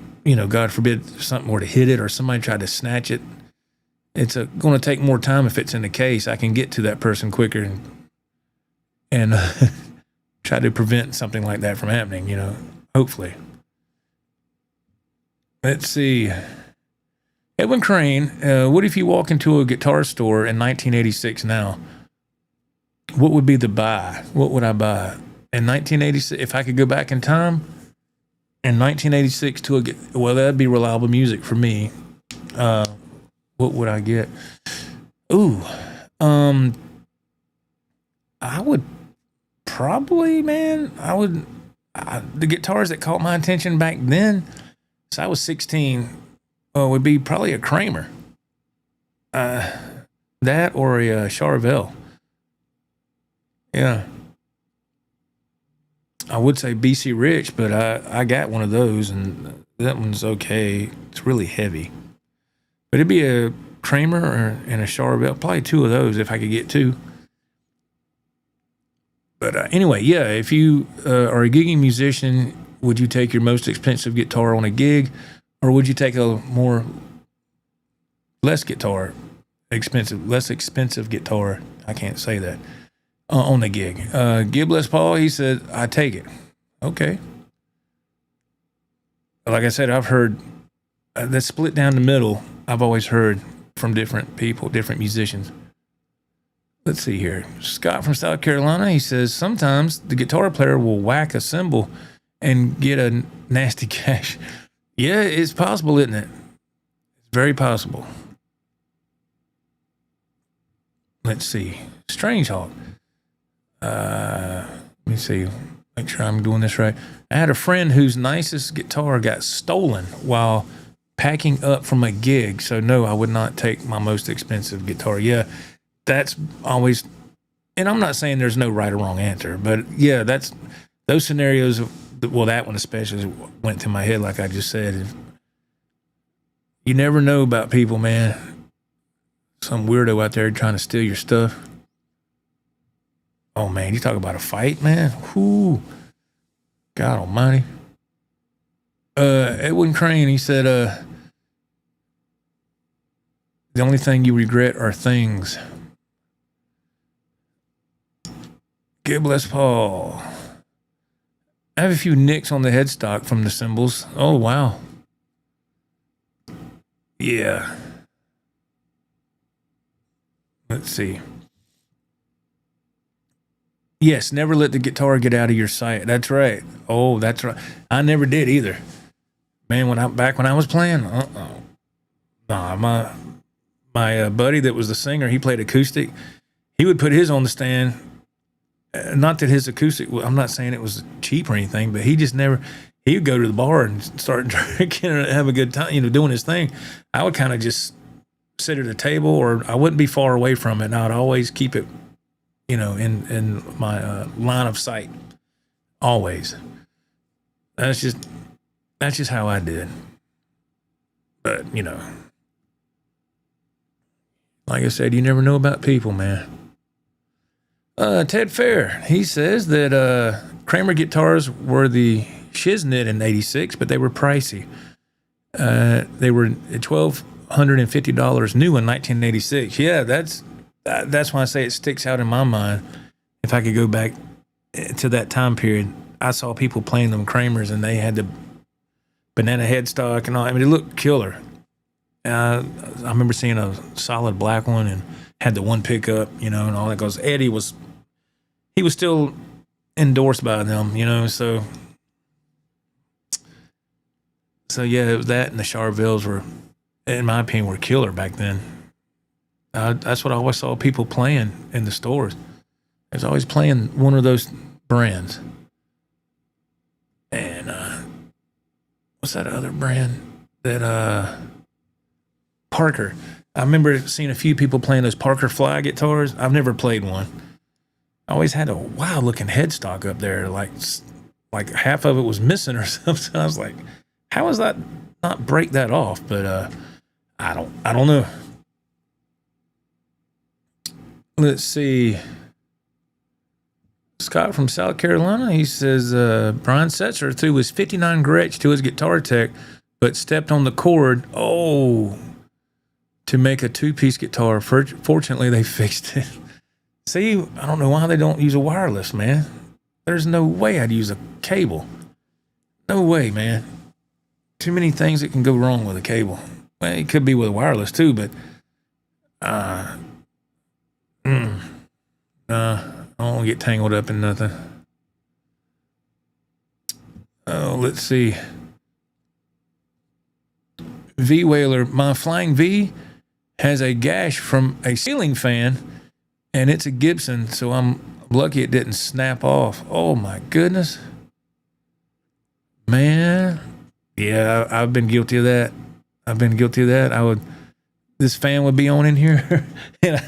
God forbid, something were to hit it or somebody tried to snatch it, it's going to take more time if it's in the case. I can get to that person quicker and try to prevent something like that from happening, hopefully. Let's see. Edwin Crane, what if you walk into a guitar store in 1986 now? What would be the buy? What would I buy? In 1986, if I could go back in time, in 1986 well, that'd be reliable music for me. What would I get? Ooh, I would probably, the guitars that caught my attention back then, so I was 16, would be probably a Kramer. That or a Charvel. Yeah. I would say BC Rich, but I got one of those, and that one's okay. It's really heavy. But it'd be a Kramer and a Charvel, probably two of those if I could get two. But anyway, yeah, if you are a gigging musician, would you take your most expensive guitar on a gig, or would you take a less expensive guitar? I can't say that. On the gig. Gib Les Paul, he said, I take it. Okay. Like I said, I've heard that split down the middle. I've always heard from different people, different musicians. Let's see here. Scott from South Carolina, he says, sometimes the guitar player will whack a cymbal and get a nasty cash. Yeah, it's possible, isn't it? It's very possible. Let's see. Strange Hawk. Let me see. Make sure I'm doing this right. I had a friend whose nicest guitar got stolen while packing up from a gig. So no, I would not take my most expensive guitar. Yeah, that's always, and I'm not saying there's no right or wrong answer, but yeah, that's those scenarios. Well, that one especially went through my head, like I just said. You never know about people, man. Some weirdo out there trying to steal your stuff. Oh, man, you talk about a fight, man? Whoo. God almighty. Edwin Crane, he said, the only thing you regret are things. Gib Les Paul. I have a few nicks on the headstock from the cymbals. Oh, wow. Yeah. Let's see. Yes, never let the guitar get out of your sight. That's right. Oh, that's right. I never did either. Man, when I was playing, nah, my buddy that was the singer, he played acoustic. He would put his on the stand. Not that his acoustic, I'm not saying it was cheap or anything, but he just never, he would go to the bar and start drinking and have a good time, doing his thing. I would kind of just sit at a table, or I wouldn't be far away from it, and I would always keep it, in my line of sight, always. That's just how I did. But like I said, you never know about people, man. Ted Fair, he says that Kramer guitars were the shiznit in '86, but they were pricey. They were $1,250 new in 1986. Yeah, that's why I say it sticks out in my mind. If I could go back to that time period, I saw people playing them Kramers, and they had the banana headstock and all. I mean, it looked killer. I remember seeing a solid black one and had the one pickup, you know, and all that. Because Eddie was still endorsed by them, you know. So yeah, it was that, and the Charvels were, in my opinion, were killer back then. That's what I always saw people playing in the stores. They was always playing one of those brands. And what's that other brand that Parker? I remember seeing a few people playing those Parker Fly guitars. I've never played one. I always had a wild looking headstock up there, like half of it was missing or something. I was like, how does that not break that off? But I don't know. Let's see. Scott from South Carolina, he says Brian Setzer threw his 59 Gretsch to his guitar tech, but stepped on the cord. Oh, to make a two-piece guitar. Fortunately, they fixed it. See, I don't know why they don't use a wireless, man. There's no way I'd use a cable. No way, man. Too many things that can go wrong with a cable. Well, it could be with a wireless too, but I don't want to get tangled up in nothing. Oh, let's see. V Whaler, my Flying V has a gash from a ceiling fan, and it's a Gibson, so I'm lucky it didn't snap off. Oh my goodness, man. Yeah, I've been guilty of that. This fan would be on in here, and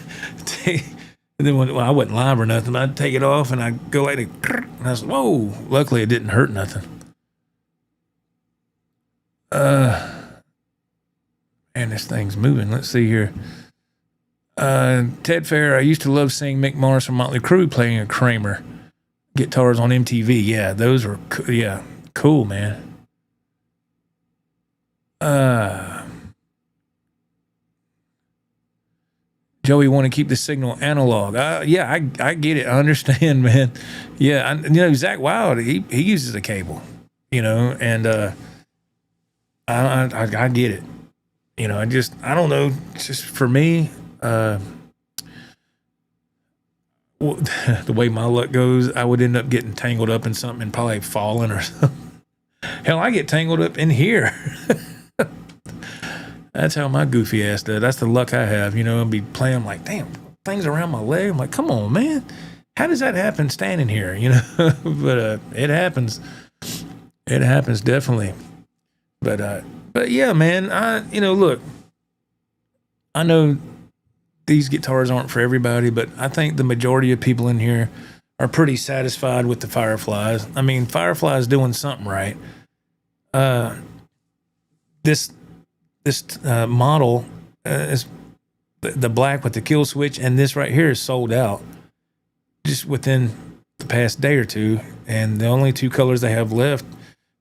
then when I wasn't live or nothing, I'd take it off and I'd go like, and I was, whoa. Luckily, it didn't hurt nothing. Man, this thing's moving. Let's see here. Ted Fair, I used to love seeing Mick Mars from Motley Crue playing a Kramer guitars on MTV. Yeah, those were cool, man. Joey want to keep the signal analog. Yeah, I get it. I understand, man. Yeah, Zach Wild, he uses a cable, and I get it. I don't know. Just for me, the way my luck goes, I would end up getting tangled up in something and probably falling or something. Hell, I get tangled up in here. That's how my goofy ass does. That's the luck I have. I'll be playing, I'm like, damn, things around my leg. I'm like, come on, man. How does that happen standing here? But it happens. It happens definitely. But yeah, man, look, I know these guitars aren't for everybody, but I think the majority of people in here are pretty satisfied with the Fireflies. I mean, Firefly's doing something right. This model is the black with the kill switch, and this right here is sold out just within the past day or two, and the only two colors they have left,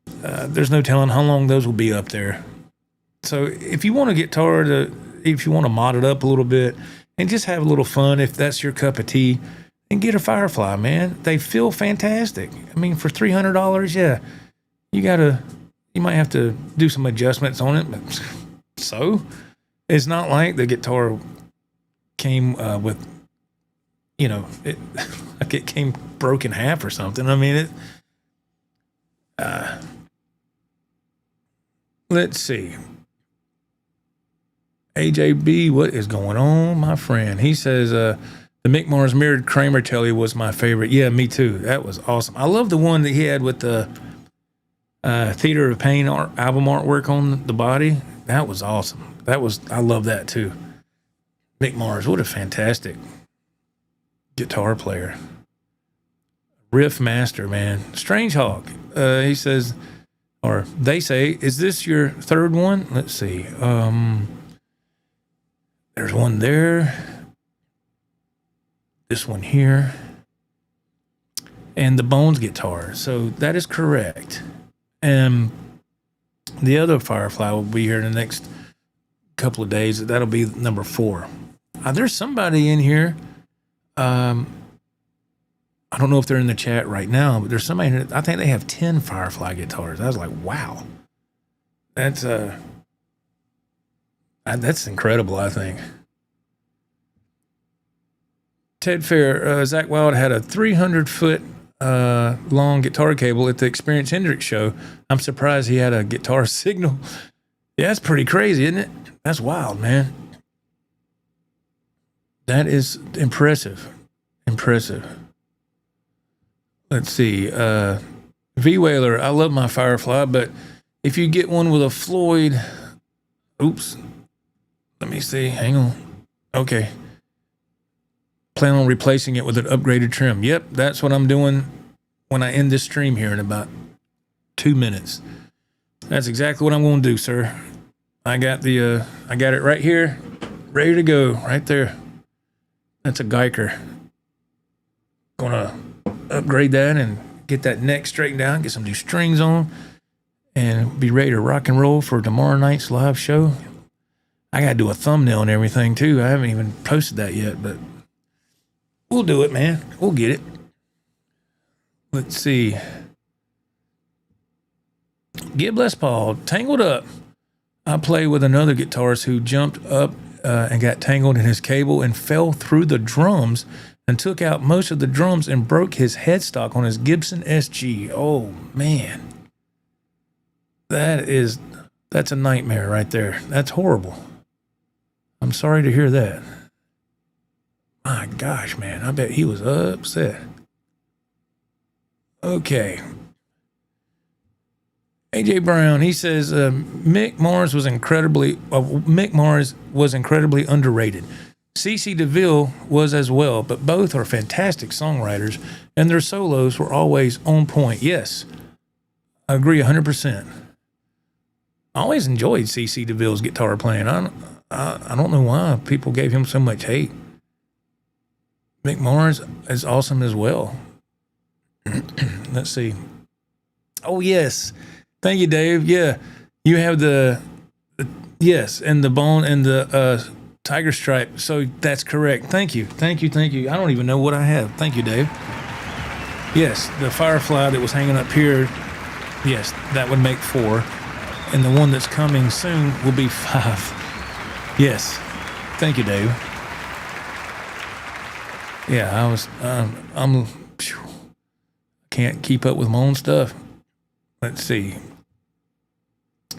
there's no telling how long those will be up there. So if you want a guitar if you want to mod it up a little bit and just have a little fun, if that's your cup of tea, then get a Firefly, man. They feel fantastic. I mean, for $300, yeah, you might have to do some adjustments on it, but so it's not like the guitar came with, like it came broke in half or something. I mean, let's see. AJB, what is going on, my friend? He says, the Mick Mars mirrored Kramer Telly was my favorite. Yeah, me too. That was awesome. I love the one that he had with the Theater of Pain album artwork on the body. That was awesome. I love that too. Mick Mars, what a fantastic guitar player. Riff master, man. Strange Hawk. He says, or they say, is this your third one? Let's see. There's one there. This one here. And the Bones guitar. So that is correct. And The other Firefly will be here in the next couple of days. That'll be number 4. There's somebody in here. I don't know if they're in the chat right now, but there's somebody in here. I think they have 10 Firefly guitars. I was like, wow. That's incredible, I think. Ted Fair, Zach Wild had a 300-foot long guitar cable at the Experience Hendrix show. I'm surprised he had a guitar signal. Yeah, that's pretty crazy, isn't it? That's wild, man. That is impressive. Impressive. Let's see. V-Whaler, I love my Firefly, but if you get one with a Floyd... Oops. Let me see. Hang on. Okay. Plan on replacing it with an upgraded trim. Yep, that's what I'm doing when I end this stream here in about 2 minutes. That's exactly what I'm going to do, sir. I got it right here, ready to go, right there. That's a Geiger. Gonna upgrade that and get that neck straightened out, get some new strings on, and be ready to rock and roll for tomorrow night's live show. I gotta do a thumbnail and everything too. I haven't even posted that yet, but we'll do it, man. We'll get it. Let's see. Gib Les Paul, tangled up. I play with another guitarist who jumped up and got tangled in his cable and fell through the drums and took out most of the drums and broke his headstock on his Gibson SG. Oh, man. That's a nightmare right there. That's horrible. I'm sorry to hear that. My gosh, man. I bet he was upset. Okay. AJ Brown, he says Mick Mars was incredibly underrated. CeCe DeVille was as well, but both are fantastic songwriters, and their solos were always on point. Yes, I agree 100%. I always enjoyed CeCe DeVille's guitar playing. I don't know why people gave him so much hate. Mick Mars is awesome as well. Let's see. Oh, yes. Thank you, Dave. Yeah, you have the yes, and the bone and the tiger stripe. So that's correct. Thank you. I don't even know what I have. Thank you, Dave. Yes, the Firefly that was hanging up here, yes, that would make 4. And the one that's coming soon will be 5. Yes. Thank you, Dave. Yeah, I'm can't keep up with my own stuff. Let's see.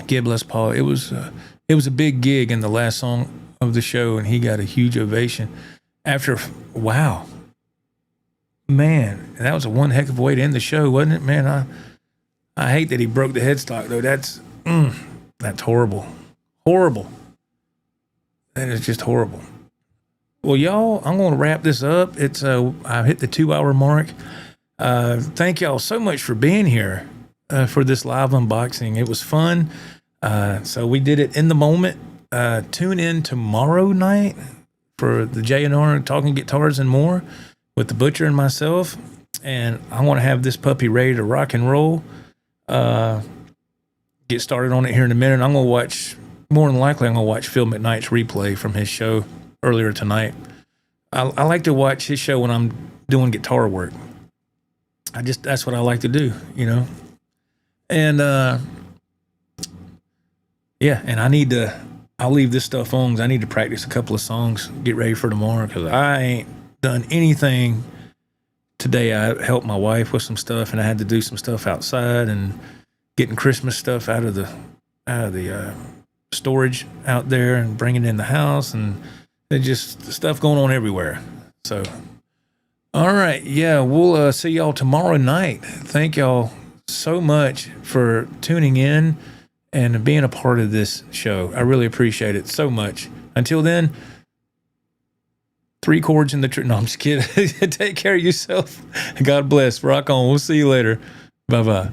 Gib Les Paul. It was a big gig in the last song of the show, and he got a huge ovation. Wow, man, that was a one heck of a way to end the show, wasn't it, man? I hate that he broke the headstock though. That's horrible, horrible. That is just horrible. Well, y'all, I'm going to wrap this up. I hit the 2-hour mark. Thank y'all so much for being here. For this live unboxing. It was fun. So we did it in the moment. Tune in tomorrow night for the J&R Talking Guitars and More with the Butcher and myself. And I want to have this puppy ready to rock and roll. Get started on it here in a minute. More than likely, I'm going to watch Phil McKnight's replay from his show earlier tonight. I like to watch his show when I'm doing guitar work. That's what I like to do, you know. And, and I'll leave this stuff on because I need to practice a couple of songs, get ready for tomorrow because I ain't done anything today. I helped my wife with some stuff and I had to do some stuff outside and getting Christmas stuff out of the storage out there and bringing it in the house, and it's just stuff going on everywhere. So, all right. Yeah. We'll see y'all tomorrow night. Thank y'all so much for tuning in and being a part of this show. I really appreciate it so much. Until then, 3 chords in the no, I'm just kidding. Take care of yourself. God bless. Rock on. We'll see you later. Bye-bye.